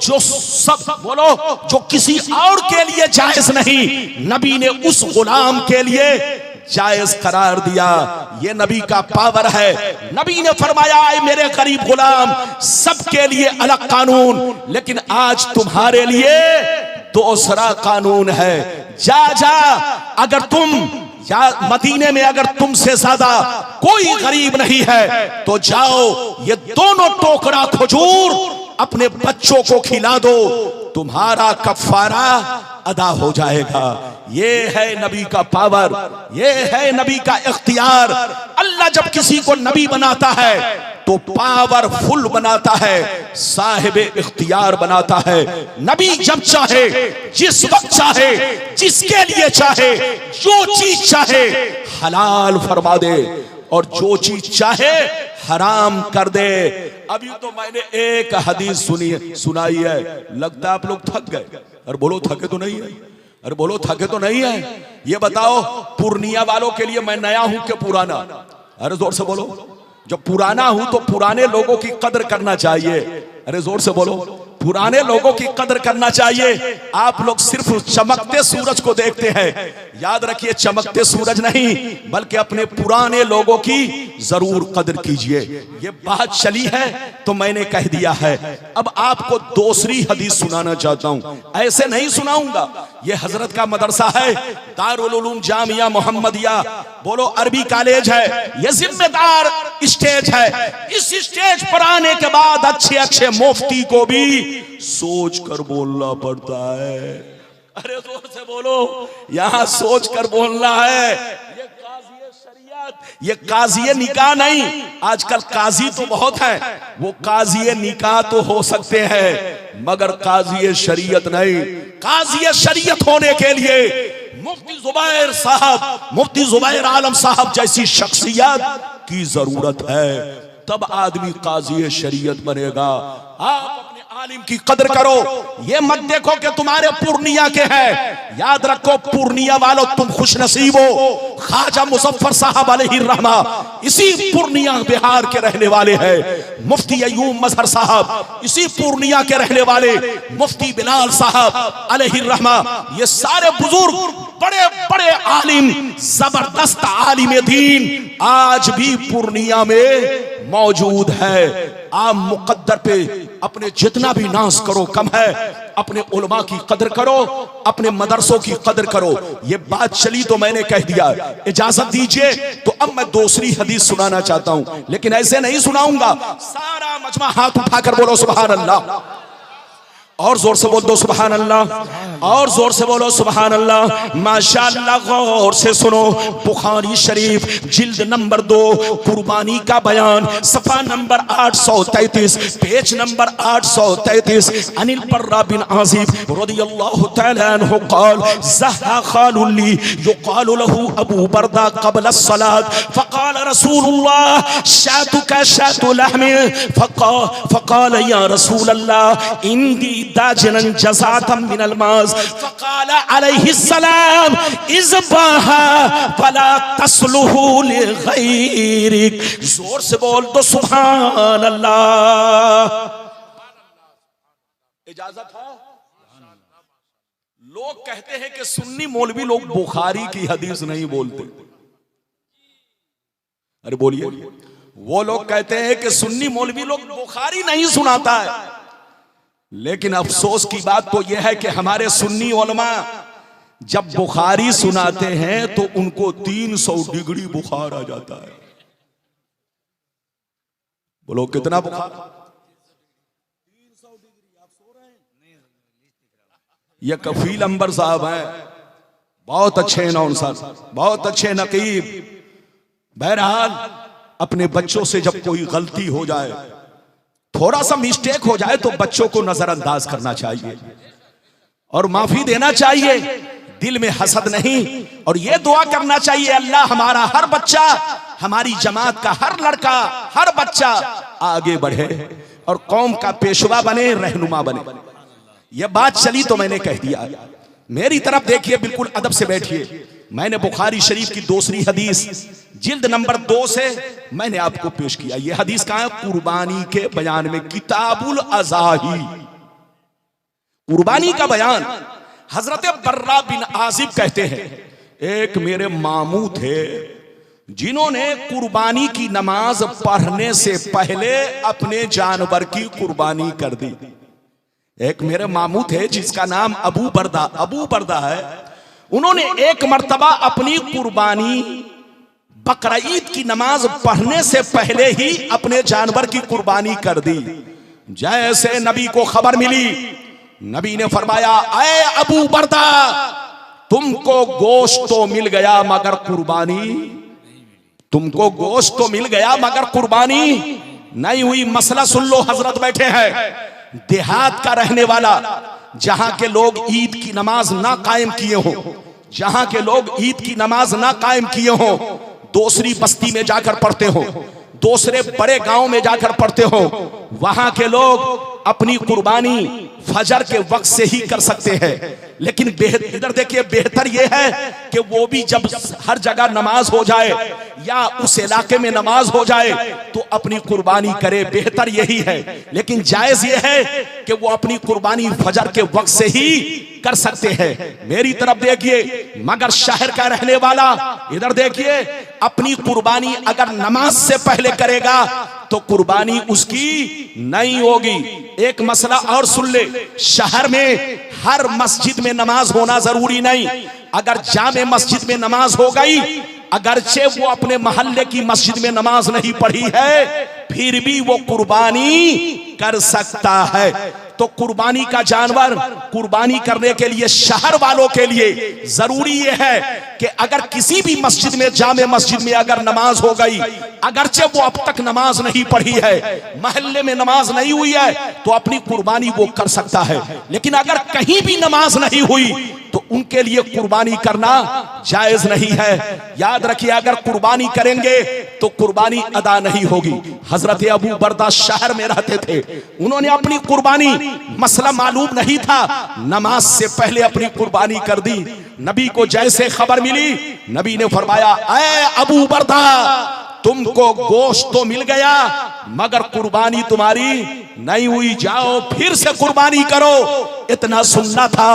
S2: जो सब बोलो जो किसी और के लिए जायज नहीं, नबी ने उस गुलाम के लिए जायज करार दिया। ये नबी का पावर है। नबी ने फरमाया, ऐ मेरे गरीब गुलाम, सबके लिए अलग कानून, लेकिन आज तुम्हारे लिए दूसरा कानून है। जा जा, अगर तुम या मदीने में अगर तुमसे ज्यादा कोई गरीब नहीं है तो जाओ ये दोनों टोकरा खजूर अपने बच्चों को खिला दो, तुम्हारा कफारा अदा हो जाएगा। ये है नबी का पावर, ये है नबी का इख्तियार। अल्लाह जब किसी को नबी बनाता है तो पावरफुल बनाता है, साहिब इख्तियार बनाता है। नबी जब चाहे, जिस वक्त चाहे, जिसके लिए चाहे, जो चीज चाहे हलाल फरमा दे, और जो चीज चाहे हराम कर दे। अभी तो मैंने एक हदीस सुनाई है, लगता है आप लोग थक गए। अरे बोलो थके तो नहीं है, अरे बोलो थके तो नहीं है। ये बताओ, पूर्णिया वालों के लिए मैं नया हूं कि पुराना? अरे जोर से बोलो। जब पुराना हूं तो पुराने लोगों की कदर करना चाहिए। अरे जोर से बोलो, पुराने लोगों की कदर करना चाहिए। आप लोग सिर्फ चमकते सूरज को देखते हैं। याद रखिए, चमकते सूरज नहीं बल्कि अपने पुराने लोगों की जरूर कदर कीजिए। ये बात चली है तो मैंने कह दिया है। अब आपको दूसरी हदीस सुनाना चाहता हूं, ऐसे नहीं सुनाऊंगा। ये हजरत का मदरसा है, दारुल उलूम जामिया मोहम्मदिया, बोलो अरबी कॉलेज है। ये जिम्मेदार स्टेज है। इस स्टेज पर आने के बाद अच्छे अच्छे मुफ्ती को भी सोच कर बोलना पड़ता है। अरे जोर से बोलो, यहां सोच कर बोलना है। ये काज़ी शरिया ये काजी निकाह नहीं, आजकल काजी तो बहुत है, वो काजी निकाह तो हो सकते हैं मगर काजी शरीयत नहीं। काजी शरीयत होने के लिए मुफ्ती जुबैर साहब, मुफ्ती जुबैर आलम साहब जैसी शख्सियत की जरूरत है, तब आदमी काजी शरीयत बनेगा। आप अपने आलिम की कदर करो, ये मत देखो कि तुम्हारे पूर्णिया के हैं, याद रखो पूर्णिया वालों तुम खुश नसीब हो। ख्वाजा मुजफ्फर साहब अलैहि रहमा इसी पूर्णिया बिहार के रहने वाले हैं। मुफ्ती अयूब मजहर साहब इसी पूर्णिया के रहने वाले, मुफ्ती बिलाल साहब अलैहि रहमा, ये सारे बुजुर्ग बड़े बड़े आलिम, जबरदस्त आलिम दीन आज भी पूर्णिया में मौजूद है। आप मुकद्दर पे अपने जितना भी नाज करो कम है, अपने उलमा की कदर करो, अपने मदरसों की कदर करो। ये बात चली तो मैंने कह दिया, इजाजत दीजिए तो अब मैं दूसरी हदीस सुनाना चाहता हूं, लेकिन ऐसे नहीं सुनाऊंगा। सारा मजमा हाथ उठाकर बोलो सुभान अल्लाह, और जोर से बोल दो सुभान अल्लाह, और जोर से बोलो सुभान अल्लाह। माशाअल्लाह, गौर से सुनो, बुखारी शरीफ जिल्द नंबर 2 कुर्बानी का बयान, सफा नंबर 833, पेज नंबर 833। अनिल बर्रा बिन आजिब रदियल्लाहु तआला अन्हु क़ाल ज़हा ख़ालुल्ली युक़ालु लहू अबू बर्दा क़ब्ल अस्सलात फ़क़ाल रसूलुल्लाह शातुका शातु लहमी फ़क़ाल या रसूलल्लाह इंदी दाजनन जज़ातम मिनल माज़ फ़क़ाल अलैहिस्सलाम इज़बाहा फला तस्लुहु लिग़ैरिक। जोर से बोल दो सुभान अल्लाह। इजाजत है? लोग कहते हैं कि सुन्नी मौलवी लोग बुखारी की हदीस नहीं बोलते। अरे बोलिए, वो लोग कहते हैं कि सुन्नी मौलवी लोग बुखारी नहीं सुनाता है, लेकिन अफसोस की बात तो यह है कि हमारे सुन्नी उलमा जब बुखारी सुनाते हैं तो उनको 300 डिग्री बुखार आ जाता है। बोलो कितना बुखार? 300 डिग्री। आप सो रहे हैं? ये कफील अंबर साहब हैं, बहुत अच्छे नौनसर, बहुत अच्छे नकीब। बहरहाल अपने बच्चों से जब कोई गलती हो जाए, थोड़ा सा मिस्टेक हो जाए, तो बच्चों को नजरअंदाज करना चाहिए और माफी देना चाहिए, दिल में हसद नहीं। और ये दुआ करना चाहिए, अल्लाह हमारा हर बच्चा, हमारी जमात का हर लड़का, हर बच्चा आगे बढ़े और कौम का पेशवा बने, रहनुमा बने। ये बात चली तो मैंने कह दिया। मेरी तरफ देखिए, बिल्कुल अदब से बैठिए। मैंने बुखारी शरीफ की दूसरी हदीस जिल्द नंबर 2 से मैंने आपको पेश किया। यह हदीस कहां है? कुर्बानी के बयान में, किताबुल अज़ाही, कुर्बानी का बयान। हजरत बर्रा बिन आजिब कहते हैं, एक मेरे मामू थे जिन्होंने कुर्बानी की नमाज पढ़ने से पहले अपने जानवर की कुर्बानी कर दी। एक मेरे मामू थे जिसका नाम अबू बर्दा है। उन्होंने एक मर्तबा अपनी कुर्बानी बकरीद की नमाज पढ़ने से पहले ही अपने जानवर की कुर्बानी कर दी। जैसे नबी को खबर मिली, नबी ने फरमाया, ऐ अबू बर्दा, तुमको गोश्त तो मिल गया मगर कुर्बानी, तुमको गोश्त तो मिल गया मगर कुर्बानी नहीं हुई। मसला सुन लो, हजरत बैठे हैं, देहात का रहने वाला, जहां के लोग ईद की नमाज ना कायम किए हो, जहां के लोग ईद की नमाज ना कायम किए हो, दूसरी बस्ती में जाकर पढ़ते हो, दूसरे बड़े गांव में जाकर पढ़ते हो, वहां के लोग अपनी कुर्बानी फजर के वक्त से ही कर सकते हैं। लेकिन इधर देखिए, बेहतर यह है कि वो भी जब हर जगह नमाज हो जाए या उस इलाके में नमाज हो जाए तो अपनी कुर्बानी करे, बेहतर यही है। लेकिन जायज यह है कि वो अपनी कुर्बानी फजर के वक्त से ही कर सकते हैं। मेरी तरफ देखिए, मगर शहर का रहने वाला, इधर देखिए, अपनी कुर्बानी अगर नमाज से पहले करेगा तो कुर्बानी उसकी नहीं होगी। एक मसला और सुन ले, शहर में हर मस्जिद में नमाज होना जरूरी नहीं। अगर जामे मस्जिद में नमाज हो गई, अगरचे वो अपने मोहल्ले की मस्जिद में नमाज नहीं पढ़ी है, फिर भी वो कुर्बानी कर सकता है। तो कुर्बानी का जानवर कुर्बानी करने के लिए शहर वालों के लिए जरूरी ये है कि अगर किसी भी मस्जिद में, जामे मस्जिद में अगर नमाज हो गई, अगरचे वो अब तक नमाज नहीं पढ़ी है, महल्ले में नमाज नहीं हुई है, तो अपनी कुर्बानी वो कर सकता है। लेकिन अगर कहीं भी नमाज नहीं हुई तो उनके लिए कुर्बानी करना जायज नहीं है। याद रखिए, अगर कुर्बानी करेंगे तो कुर्बानी अदा नहीं होगी। हजरत अबू बरदा शहर में रहते थे, उन्होंने अपनी कुर्बानी, मसला मालूम नहीं था, नमाज से पहले अपनी कुर्बानी कर दी। नबी को जैसे खबर मिली, नबी ने फरमाया, ऐ अबू बरदा, तुमको गोश्त तो मिल गया मगर कुर्बानी तुम्हारी नहीं हुई, जाओ फिर से कुर्बानी करो। इतना सुनना था,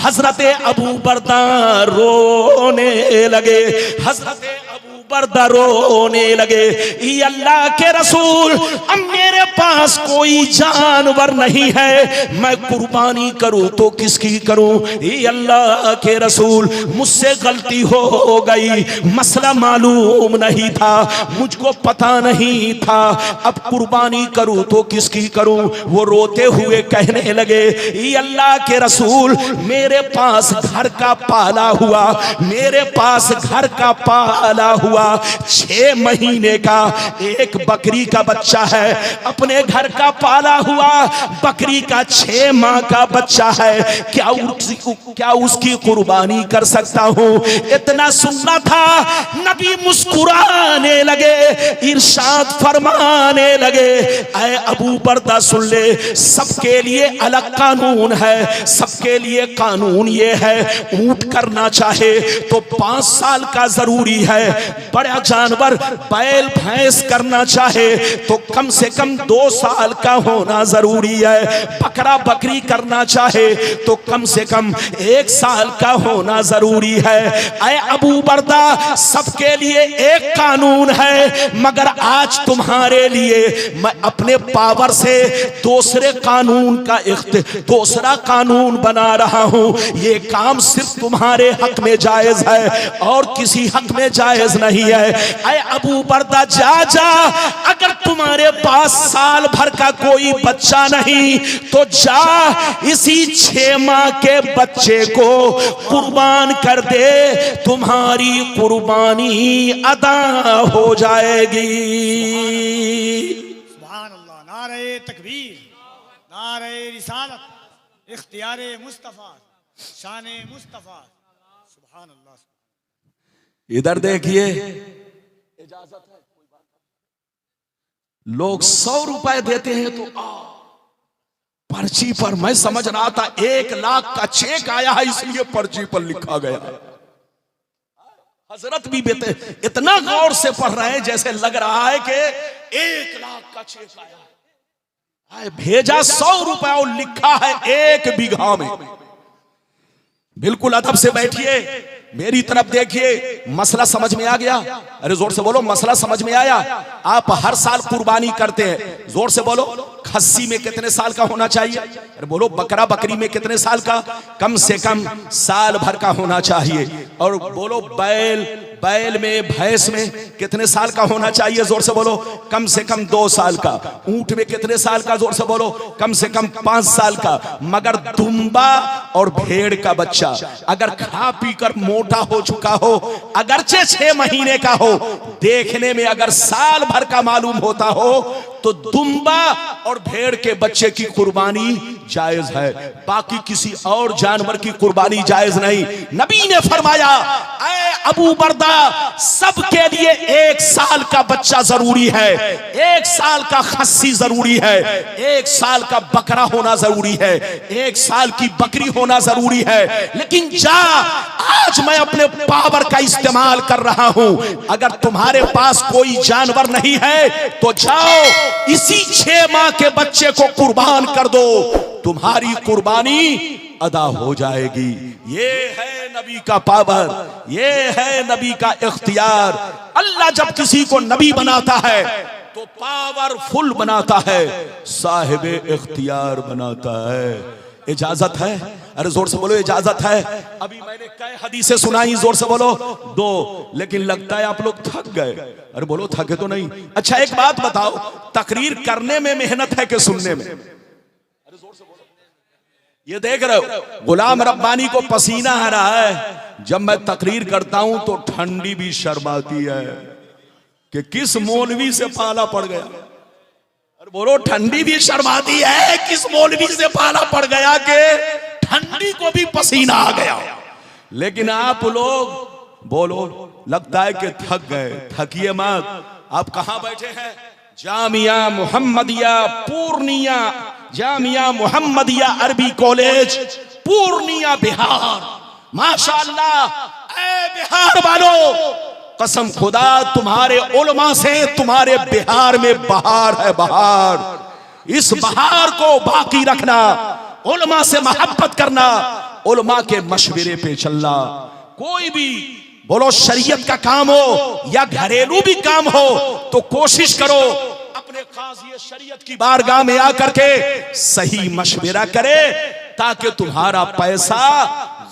S2: हजरत अबू बरदा रोने लगे, हजरत अबू बरदा रोने लगे, ये अल्लाह के रसूल, अब मेरे पास कोई जानवर नहीं है, मैं कुर्बानी करूं तो किसकी करूं? ये अल्लाह के रसूल, मुझसे गलती हो गई, मसला मालूम नहीं था, मुझको पता नहीं था, अब कुर्बानी करूं तो किसकी करूं? वो रोते हुए कहने लगे, ये अल्लाह के रसूल, मेरे पास घर का पाला हुआ, मेरे पास घर का पाला हुआ 6 महीने का एक बकरी का बच्चा है, अपने घर का पाला हुआ बकरी का 6 माह का बच्चा है, क्या उसकी कुर्बानी कर सकता हूं? इतना सुनना था, नबी मुस्कुराने लगे, इरशाद फरमाने लगे, ऐ अबू बरदा सुन ले, सबके लिए अलग कानून है, सबके लिए कानून ये है, ऊंट करना चाहे तो 5 साल का जरूरी है, बड़ा जानवर बैल भैंस करना चाहे तो कम से कम 2 साल का होना जरूरी है, बकरा बकरी करना चाहे तो कम से कम 1 साल का होना जरूरी है। ऐ अबू बरदा, सबके लिए एक कानून है, मगर आज तुम्हारे लिए मैं अपने पावर से दूसरा कानून बना रहा हूं। ये काम सिर्फ तुम्हारे हक में जायज है और किसी हक में जायज नहीं है। ऐ अबू बरदा, जा, अगर तुम्हारे पास साल भर का कोई बच्चा नहीं तो जा, इसी 6 माह के बच्चे को कुर्बान कर दे, तुम्हारी कुर्बानी अदा हो जाएगी।
S3: सुभान अल्लाह, नारे तकबीर, नारे रिसालत, इख्तियारे मुस्तफा, शाने मुस्तफा, सुभान अल्लाह।
S2: इधर देखिए, इजाजत है, कोई बात नहीं। लोग 100 रुपए देते हैं तो पर्ची पर, मैं समझ रहा था 1 लाख का चेक आया है इसलिए पर्ची पर लिखा गया। हजरत भी बेटे इतना गौर से पढ़ रहे हैं जैसे लग रहा है कि 1 लाख का चेक आया है, भेजा 100 रुपए और लिखा है 1 बीघा में। बिल्कुल अदब से बैठिए, मेरी तरफ देखिए, मसला समझ में आ गया? अरे जोर से बोलो, मसला समझ में आया? आप हर साल कुर्बानी करते हैं, जोर से बोलो। खस्सी में कितने साल का होना चाहिए? अरे बोलो। बकरा बकरी में कितने साल का? कम से कम साल भर का होना चाहिए। और बोलो बैल में, भैंस में कितने साल का होना चाहिए? जोर से बोलो। कम से कम 2 साल का। ऊंट में कितने साल का? जोर से बोलो। कम से कम 5 साल का। मगर दुम्बा और भेड़ का बच्चा अगर खा पी कर मोटा हो चुका हो, अगरचे 6 महीने का हो, देखने में अगर साल भर का मालूम होता हो, तो दुम्बा और भेड़ के बच्चे की कुर्बानी जायज है, बाकी किसी और जानवर की कुर्बानी जायज नहीं। नबी ने फरमाया, ऐ अबू बरदा, सबके लिए 1 साल का बच्चा जरूरी है, 1 साल का खस्सी जरूरी है, 1 साल का बकरा होना जरूरी है, 1 साल की बकरी होना जरूरी है। लेकिन जा, आज मैं अपने पावर का इस्तेमाल कर रहा हूं, अगर तुम्हारे पास कोई जानवर नहीं है तो जाओ, इसी 6 माह के बच्चे को कुर्बान कर दो, तुम्हारी कुर्बानी अदा हो जाएगी। ये है नबी का पावर, ये है नबी का इख्तियार। अल्लाह जब किसी को नबी बनाता है तो पावरफुल बनाता है, साहिबे इख्तियार बनाता है। इजाजत है? अरे जोर से बोलो, इजाजत है। अभी मैंने कई हदीसें सुनाई, जोर से बोलो, 2, लेकिन लगता है आप लोग थक गए। अरे बोलो, थके तो नहीं? अच्छा एक बात बताओ, तकरीर करने में मेहनत है कि सुनने में? अरे जोर से बोलो। ये देख रहे हो गुलाम रब्बानी को पसीना आ रहा है। जब मैं तकरीर करता हूं तो ठंडी भी शर्माती है कि किस मौलवी से पाला पड़ गया। और बोलो ठंडी भी शर्माती है, किस मौलवी से पाला पड़ गया कि ठंडी को भी पसीना आ गया। लेकिन आप लोग बोलो लगता है कि थक गए। थकिए मत। आप कहां बैठे हैं? जामिया मोहम्मदिया पूर्णिया, जामिया मोहम्मदिया अरबी कॉलेज पूर्णिया बिहार। माशाअल्लाह ऐ बिहार वालों, कसम खुदा तुम्हारे उलमा से तुम्हारे बिहार में बहार है, बहार। इस बहार को बाकी रखना, उलमा से मोहब्बत करना, उलमा के मशवरे पे चलना। कोई भी बोलो शरीयत का काम हो या घरेलू भी काम हो तो कोशिश करो अपने काज़ी शरीयत की बारगाह में आकर के सही मशवरा करे ताकि तुम्हारा पैसा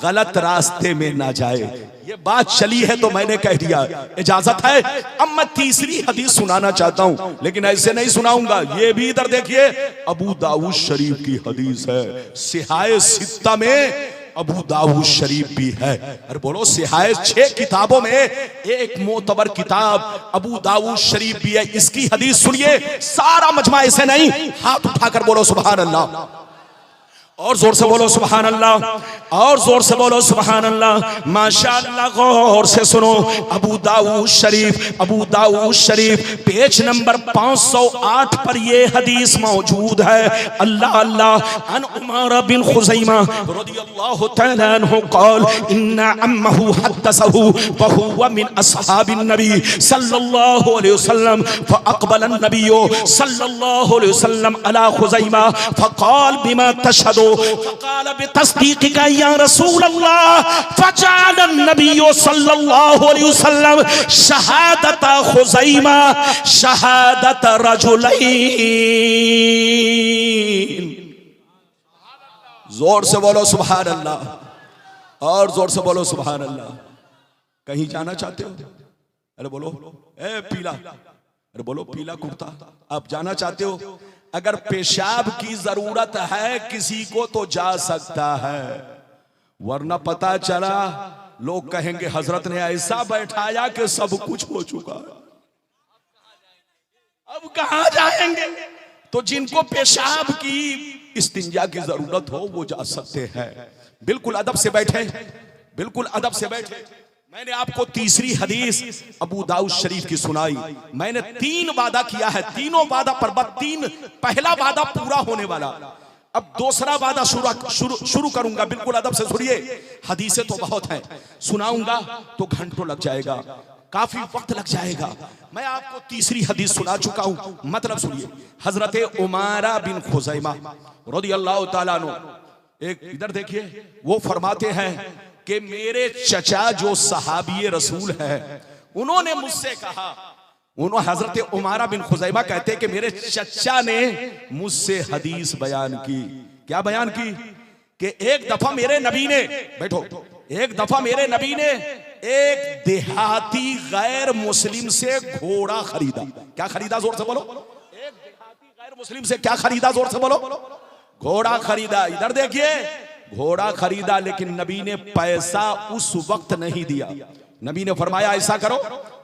S2: गलत रास्ते में ना जाए। ये बात चली है तो मैंने कह दिया, इजाजत है। अब मैं तीसरी हदीस सुनाना चाहता हूं, लेकिन ऐसे नहीं सुनाऊंगा। ये भी इधर देखिए, अबू दाऊद शरीफ की हदीस है। सिहाए सित्ता में अबू दाऊद शरीफ भी है। अरे बोलो सिहाए 6 किताबों में एक मोतबर किताब अबू दाऊद शरीफ भी है। इसकी हदीस सुनिए, सारा मजमा ऐसे नहीं, हाथ उठाकर बोलो सुभान अल्लाह, और जोर से बोलो सुभान अल्लाह, और जोर से बोलो सुभान अल्लाह। माशाअल्लाह गौर से सुनो। अबू दाऊद शरीफ, अबू दाऊद शरीफ पेज नंबर 508 पर ये हदीस मौजूद है। अल्लाह अल्लाह। अन उमर बिन खुज़ैमा रदियल्लाहु तआला अन्हु क़ाल इन्ना अम्महु हद्दसहु व हुवा मिन अस्हाबिन नबी सल्लल्लाहु अलैहि वसल्लम फअक़बल अन-नबिय्यु सल्लल्लाहु अलैहि वसल्लम अला खुज़ैमा फ़क़ाल बिमा तशहदु फ़क़ाल बितस्दीक़िका या रसूल अल्लाह फ़जअल अन-नबिय्यु सल्लल्लाहु अलैहि वसल्लम शहादत खुज़ैमा शहादत रजुलैन। जोर से बोलो सुभान अल्लाह, और जोर से बोलो सुभान अल्लाह। कहीं जाना चाहते हो? अरे बोलो ए पीला, अरे बोलो पीला कुर्ता। आप जाना चाहते हो? अगर पेशाब की जरूरत है किसी को तो जा सकता है, वरना पता चला लोग कहेंगे हजरत ने ऐसा बैठाया कि सब कुछ हो चुका है, अब कहां जाएंगे। तो जिनको पेशाब की इस्तिंजा की जरूरत हो वो जा सकते हैं। बिल्कुल अदब से बैठे, बिल्कुल अदब से बैठे। मैंने आपको तीसरी हदीस अबू दाऊद शरीफ की सुनाई। मैंने 3 वादा किया है, तीनों वादा पर बस 3, पहला वादा पूरा होने वाला, अब दूसरा वादा शुरू करूंगा। बिल्कुल अदब से सुनिए, हदीसें तो बहुत हैं, सुनाऊंगा तो घंटों लग जाएगा, काफी वक्त लग जाएगा। मैं आपको तीसरी हदीस सुना चुका हूं, मतलब सुनिए। हजरत उमारा बिन खुज़ैमा रदियल्लाहु ताला अन्हु, एक इधर देखिए, वो फरमाते हैं कि मेरे चचा जो सहाबी रसूल है उन्होंने मुझसे कहा, उन्होंने हजरत उमारा बिन खुज़ैमा कहते हैं कि मेरे चचा ने मुझसे हदीस बयान की। क्या बयान की? कि एक दफा मेरे नबी ने, बैठो, एक दफा मेरे नबी ने एक देहाती गैर मुस्लिम से घोड़ा खरीदा। क्या खरीदा? जोर से बोलो। एक देहाती गैर मुस्लिम से क्या खरीदा? जोर से बोलो। घोड़ा खरीदा। इधर देखिए, घोड़ा खरीदा, लेकिन नबी ने पैसा उस वक्त नहीं दिया। नबी ने फरमाया ऐसा करो,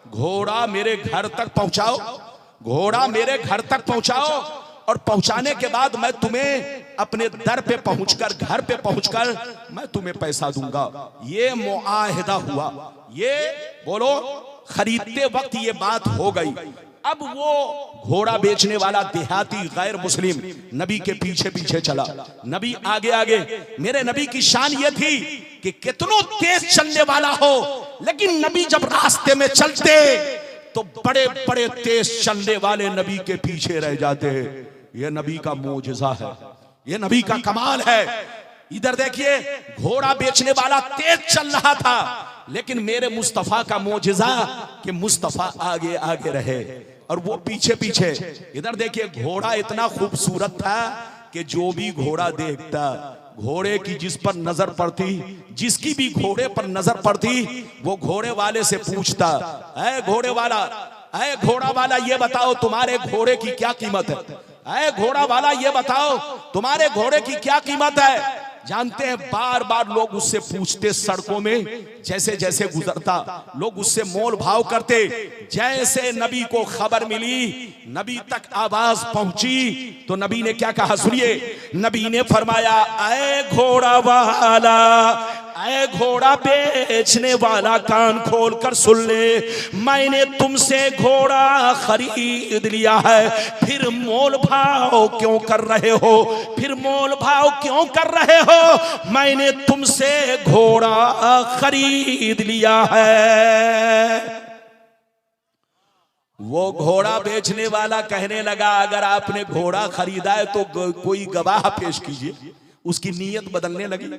S2: घोड़ा मेरे घर तक पहुंचाओ, घोड़ा मेरे घर तक पहुंचाओ, और पहुंचाने के बाद मैं तुम्हें अपने दर पे पहुंचकर, घर पे पहुंचकर मैं तुम्हें पैसा दूंगा। ये मुआहिदा हुआ। ये बोलो खरीदते वक्त ये बात हो गई। अब वो घोड़ा बेचने वाला देहाती गैर मुस्लिम नबी के पीछे पीछे चला, नबी आगे आगे। मेरे नबी की शान ये थी कि कितनों तेज चलने वाला हो, लेकिन नबी जब रास्ते में चलते तो बड़े बड़े तेज चलने वाले नबी के पीछे रह जाते। ये नबी का मोजज़ा है, ये नबी का कमाल है। इधर देखिए, घोड़ा बेचने वाला तेज चल रहा था, लेकिन मेरे मुस्तफा का मोजज़ा कि मुस्तफा आगे आगे रहे और वो पीछे पीछे। इधर देखिए, घोड़ा इतना खूबसूरत था कि जो भी घोड़ा देखता, घोड़े की जिस पर नजर पड़ती, जिसकी भी घोड़े पर नजर पड़ती, वो घोड़े वाले से पूछता, ऐ घोड़े वाला, ऐ घोड़ा वाला, ये बताओ तुम्हारे घोड़े की क्या कीमत है? ऐ घोड़ा वाला, ये बताओ तुम्हारे घोड़े की क्या कीमत है? जानते हैं बार बार लोग उससे पूछते सड़कों में, जैसे जैसे गुजरता लोग उससे मोल भाव करते। जैसे नबी को खबर मिली, नबी तक आवाज पहुंची, तो नबी ने क्या कहा सुनिए। नबी ने फरमाया, ऐ घोड़ा वाला, ऐ घोड़ा बेचने वाला, कान खोल कर सुन ले, मैंने तुमसे घोड़ा खरीद लिया है, फिर मोल भाव क्यों कर रहे हो, फिर मोल भाव क्यों कर रहे हो, मैंने तुमसे घोड़ा खरीद लिया है। वो घोड़ा बेचने वाला कहने लगा, अगर आपने घोड़ा खरीदा है तो कोई गवाह पेश कीजिए। उसकी नीयत बदलने लगी,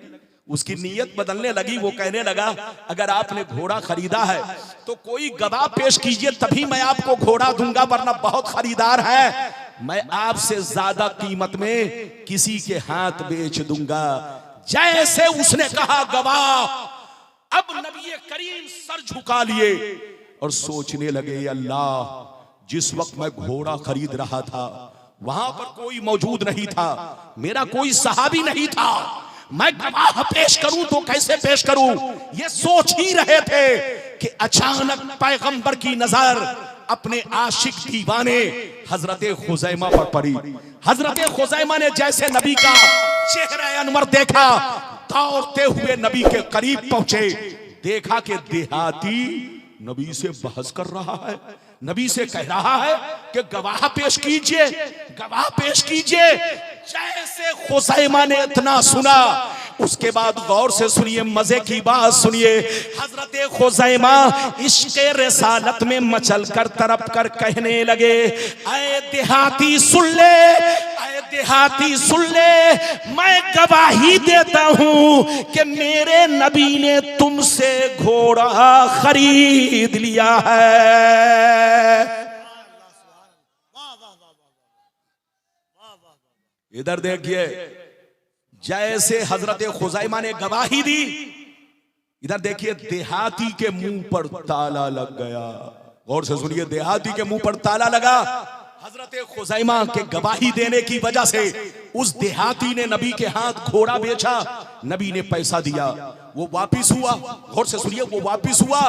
S2: उसकी नीयत बदलने लगी। वो कहने लगा, अगर आपने घोड़ा खरीदा है तो कोई गवाह पेश कीजिए, तभी मैं आपको घोड़ा दूंगा, वरना बहुत खरीदार है, मैं आपसे ज्यादा कीमत में किसी के हाथ बेच दूंगा। जैसे उसने कहा गवाह, अब नबी करीम सर झुका लिए और सोचने लगे, अल्लाह, जिस वक्त मैं घोड़ा खरीद रहा था वहां पर कोई मौजूद नहीं था, मेरा कोई सहाबी नहीं था, मैं गवाह पेश करूं तो कैसे पेश करूं, ये सोच ही रहे थे कि अचानक पैगंबर की नजर अपने आशिक दीवाने हजरत खुजैमा पर पड़ी। हजरत खुजैमा ने जैसे नबी का चेहरा अनवर देखा, दौड़ते हुए नबी के करीब पहुंचे, देखा कि देहाती नबी से बहस कर रहा है, नबी से कह रहा है कि गवाह पेश कीजिए, गवाह पेश कीजिए। जैसे खुसैमा ने इतना सुना, उसके बाद गौर से सुनिए, मजे की बात सुनिए। हजरत खुसैमा इश्क़े रिसालत में मचल कर तरफ कर कहने लगे, ऐ देहाती सुन ले, ऐ देहाती सुन ले, मैं गवाही देता हूं कि मेरे नबी ने तुमसे घोड़ा खरीद लिया है। इधर देखिए, जैसे हजरत खुजैमा ने गवाही दी, इधर देखिए देहाती के मुंह पर ताला लग गया। गौर से सुनिए, देहाती के मुंह पर ताला लगा। हजरत खुजैमा के गवाही देने की वजह से उस देहाती ने नबी के हाथ घोड़ा बेचा, नबी ने पैसा दिया, वो वापिस हुआ। गौर से सुनिए, वो वापिस हुआ।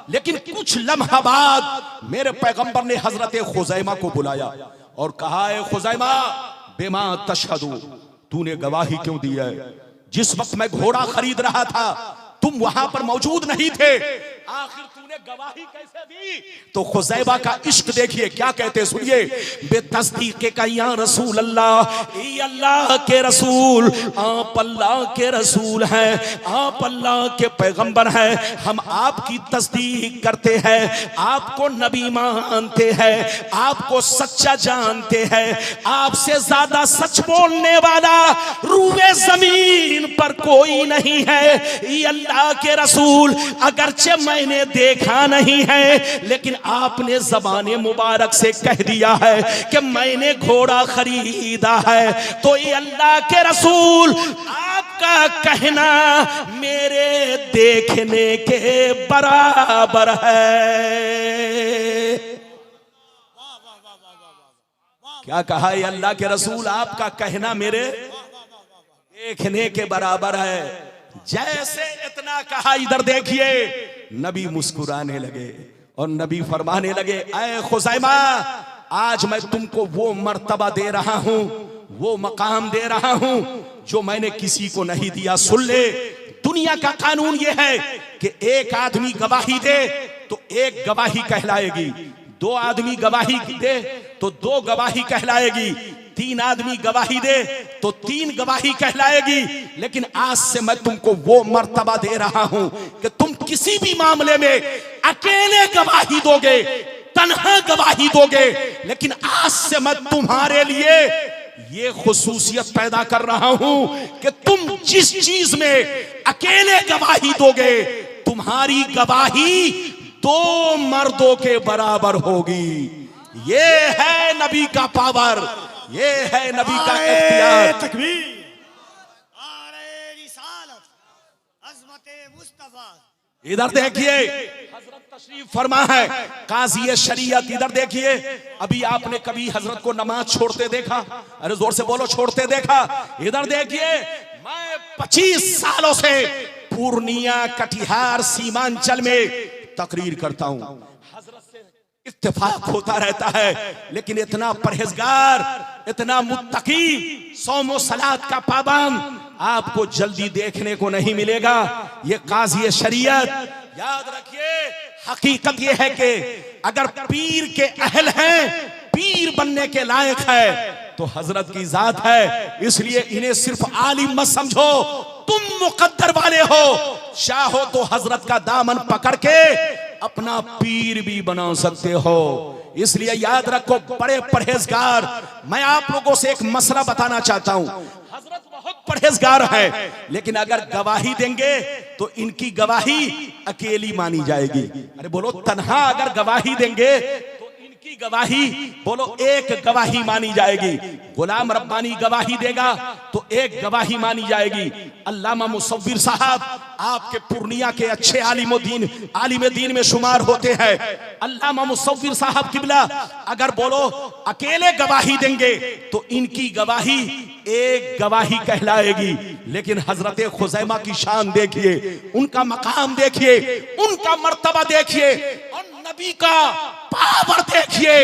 S2: लेकिन कुछ लम्हा बाद मेरे पैगंबर ने हजरत खुजैमा को बुलाया और कहा, है खुजैमा, बेमा तशहदु, तूने गवाही क्यों दी है? जिस वक्त मैं घोड़ा खरीद रहा था तुम वहां पर मौजूद नहीं थे, आखिर तूने गवाही कैसे दी? तो खुजैमा का इश्क देखिए, क्या कहते सुनिए, बेतस्दीक़ का या रसूल अल्लाह, ये अल्लाह के रसूल, आप अल्लाह के रसूल हैं, आप अल्लाह के पैगंबर हैं, हम आपकी तस्दीक करते हैं, आपको नबी मानते हैं, आपको सच्चा जानते हैं, आपसे ज्यादा सच बोलने वाला रूए जमीन पर कोई नहीं है। ये अल्लाह के रसूल, अगरचे मैंने देखा नहीं है, लेकिन आपने ज़बाने मुबारक से कह दिया है कि मैंने घोड़ा खरीदा है, तो ये अल्लाह के रसूल, आपका कहना मेरे देखने के बराबर है। क्या कहा ये अल्लाह के रसूल, आपका कहना मेरे देखने के बराबर है। जैसे इतना कहा, इधर देखिए, नबी मुस्कुराने लगे और नबी फरमाने लगे, ऐ खुजैमा, आज मैं तुमको वो मर्तबा दे रहा हूं, वो मकाम दे रहा हूं जो मैंने किसी को नहीं दिया। सुन ले, दुनिया का कानून ये है कि एक आदमी गवाही दे तो एक गवाही कहलाएगी, दो आदमी गवाही दे तो दो गवाही कहलाएगी, तीन आदमी गवाही दे तो तीन गवाही कहलाएगी। लेकिन आज से मैं तुमको वो मर्तबा दे रहा हूं कि तुम किसी भी मामले में अकेले गवाही दोगे, तन्हा गवाही दोगे, लेकिन आज से मैं तुम्हारे लिए ये खुसूसियत पैदा कर रहा हूं कि तुम जिस चीज में अकेले गवाही दोगे, तुम्हारी गवाही दो मर्दों के बराबर होगी। ये है नबी का पावर, ये है नबी का इख्तियार।
S3: तकबीर, आरे रिसालत, अज़मत मुस्तफा।
S2: इधर देखिए, हजरत तशरीफ फरमा है, काज़ी शरीयत। इधर देखिए, अभी आपने कभी हजरत को नमाज छोड़ते देखा? अरे जोर से बोलो, छोड़ते देखा? इधर देखिए, मैं 25 सालों से पूर्णिया, कटिहार, सीमांचल में तकरीर करता हूं। हजरत से इत्तेफाक होता रहता है, लेकिन इतना परहेजगार, इतना मुत्तकी, सौमो सलात का पाबंद आपको जल्दी देखने को नहीं मिलेगा। ये काजी शरीयत, याद रखिए, हकीकत ये है कि अगर पीर के अहल हैं, पीर बनने के लायक है, तो हजरत की जात है। इसलिए इन्हें सिर्फ आलिम मत समझो, तुम मुकद्दर वाले हो। चाहो तो हजरत का दामन पकड़ के अपना पीर भी बना सकते हो। इसलिए याद रखो, बड़े परहेजगार। मैं आप लोगों से एक मसला बताना चाहता हूं। हजरत बहुत परहेजगार है, लेकिन अगर गवाही देंगे तो इनकी गवाही अकेली मानी जाएगी। अरे बोलो, तन्हा अगर गवाही देंगे तो इनकी गवाही, बोलो, एक गवाही मानी जाएगी। गुलाम रब्बानी गवाही देगा तो एक गवाही मानी जाएगी। अल्लामा मुसव्विर साहब आपके पूर्णिया के अच्छे आलिम दीन में शुमार होते हैं। अल्लामा मुसव्विर साहब किबला अगर बोलो अकेले गवाही देंगे तो इनकी गवाही एक गवाही कहलाएगी। लेकिन हजरत खुजैमा की शान देखिए, उनका मकाम देखिए, उनका मर्तबा देखिए, और नबी का पावर देखिए,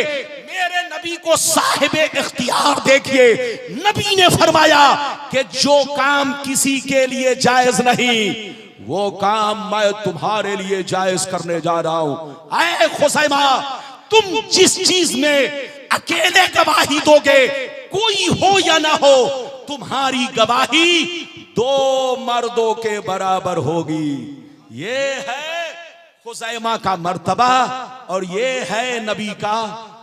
S2: मेरे नबी को साहिबे इख्तियार देखिए। नबी ने फरमाया कि जो काम किसी के लिए जायज नहीं, वो काम मैं तुम्हारे लिए जायज करने जा रहा हूं। आए खुजैमा, तुम जिस चीज में अकेले गवाही दोगे, कोई हो या ना हो, तुम्हारी गवाही 2 मर्दों के बराबर होगी। ये है खुजैमा का मर्तबा, और ये है नबी का,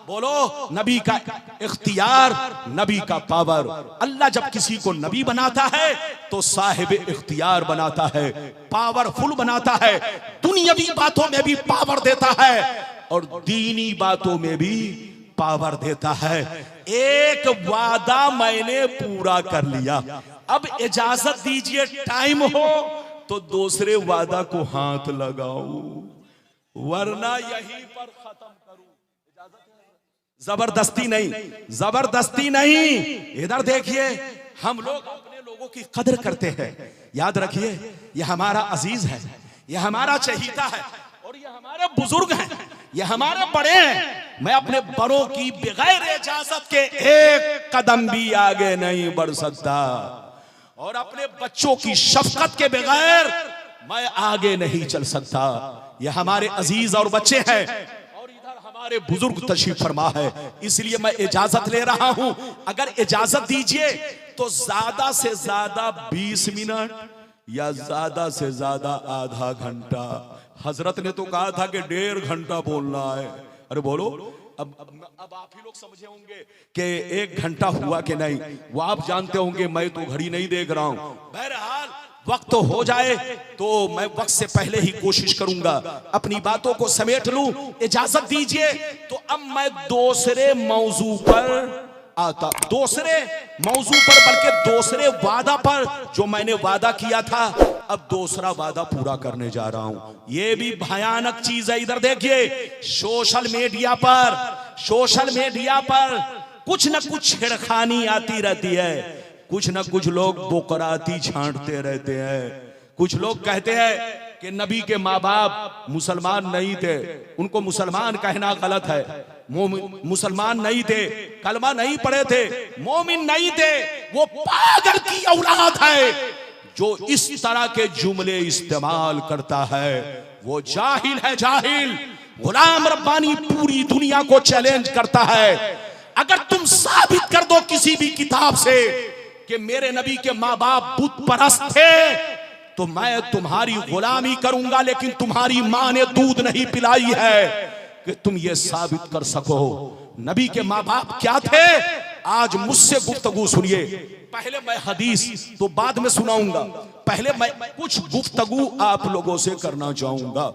S2: बोलो, नबी का इख्तियार, नबी का पावर। अल्लाह जब किसी को नबी बनाता है तो साहिब इख्तियार बनाता है, पावरफुल बनाता है। दुनियावी बातों में भी पावर देता है और दीनी बातों में भी पावर देता है। एक वादा मैंने पूरा कर लिया, अब इजाजत दीजिए, टाइम हो तो दूसरे वादा को हाथ लगाओ, वरना यहीं पर खत्म करूं। जबरदस्ती नहीं, जबरदस्ती नहीं। इधर देखिए, हम लोग अपने लोगों की कदर करते हैं। याद रखिए, ये हमारा अजीज है, ये हमारा चहीता है, और ये हमारे बुजुर्ग हैं, ये हमारे बड़े हैं। मैं अपने बड़ों की बगैर इजाजत के एक कदम भी आगे नहीं बढ़ सकता, और अपने बच्चों की शफकत के बगैर मैं आगे नहीं चल सकता। ये हमारे अजीज और बच्चे हैं, और इधर हमारे बुजुर्ग तशरीफ फरमा है। इसलिए मैं इजाजत ले रहा हूं। अगर इजाजत दीजिए तो ज्यादा से ज्यादा 20 मिनट या ज्यादा से ज्यादा आधा घंटा। हजरत ने तो कहा था कि 1.5 घंटा बोलना है। अरे बोलो, अब आप ही लोग समझे होंगे कि 1 घंटा हुआ कि नहीं, वो आप जानते होंगे, मैं तो घड़ी नहीं देख रहा हूं। बहरहाल वक्त तो हो जाए तो मैं वक्त से पहले ही कोशिश करूंगा अपनी बातों को समेट लूं। इजाजत दीजिए तो अब मैं दूसरे मौजू पर आता, दूसरे मौजू पर, बल्कि दूसरे वादा पर। जो मैंने वादा किया था, अब दूसरा वादा पूरा करने जा रहा हूं। ये भी भयानक चीज है। इधर देखिए, सोशल मीडिया पर कुछ न कुछ छेड़खानी आती रहती है। कुछ न कुछ लोग बोकराती छांटते रहते हैं। कुछ लोग कहते हैं कि नबी के माँ बाप मुसलमान नहीं थे, उनको मुसलमान कहना गलत है। मुसलमान नहीं थे, कलमा नहीं पढ़े थे, मोमिन नहीं थे, वो पागल की औलाद है। जो इस तरह के जुमले इस्तेमाल करता है वो जाहिल है, जाहिल। गुलाम रब्बानी पूरी दुनिया को चैलेंज करता है, अगर तुम साबित कर दो किसी भी किताब से कि मेरे नबी के माँ बाप बुत परस्त थे, तो मैं तुम्हारी गुलामी करूंगा, लेकिन तुम्हारी मां ने दूध नहीं पिलाई है कि तुम ये साबित कर सको नबी के माँ बाप क्या थे। आज मुझसे गुफ्तगू सुनिए। पहले मैं हदीस तो बाद में सुनाऊंगा, पहले मैं कुछ गुफ्तगू आप लोगों से करना चाहूंगा।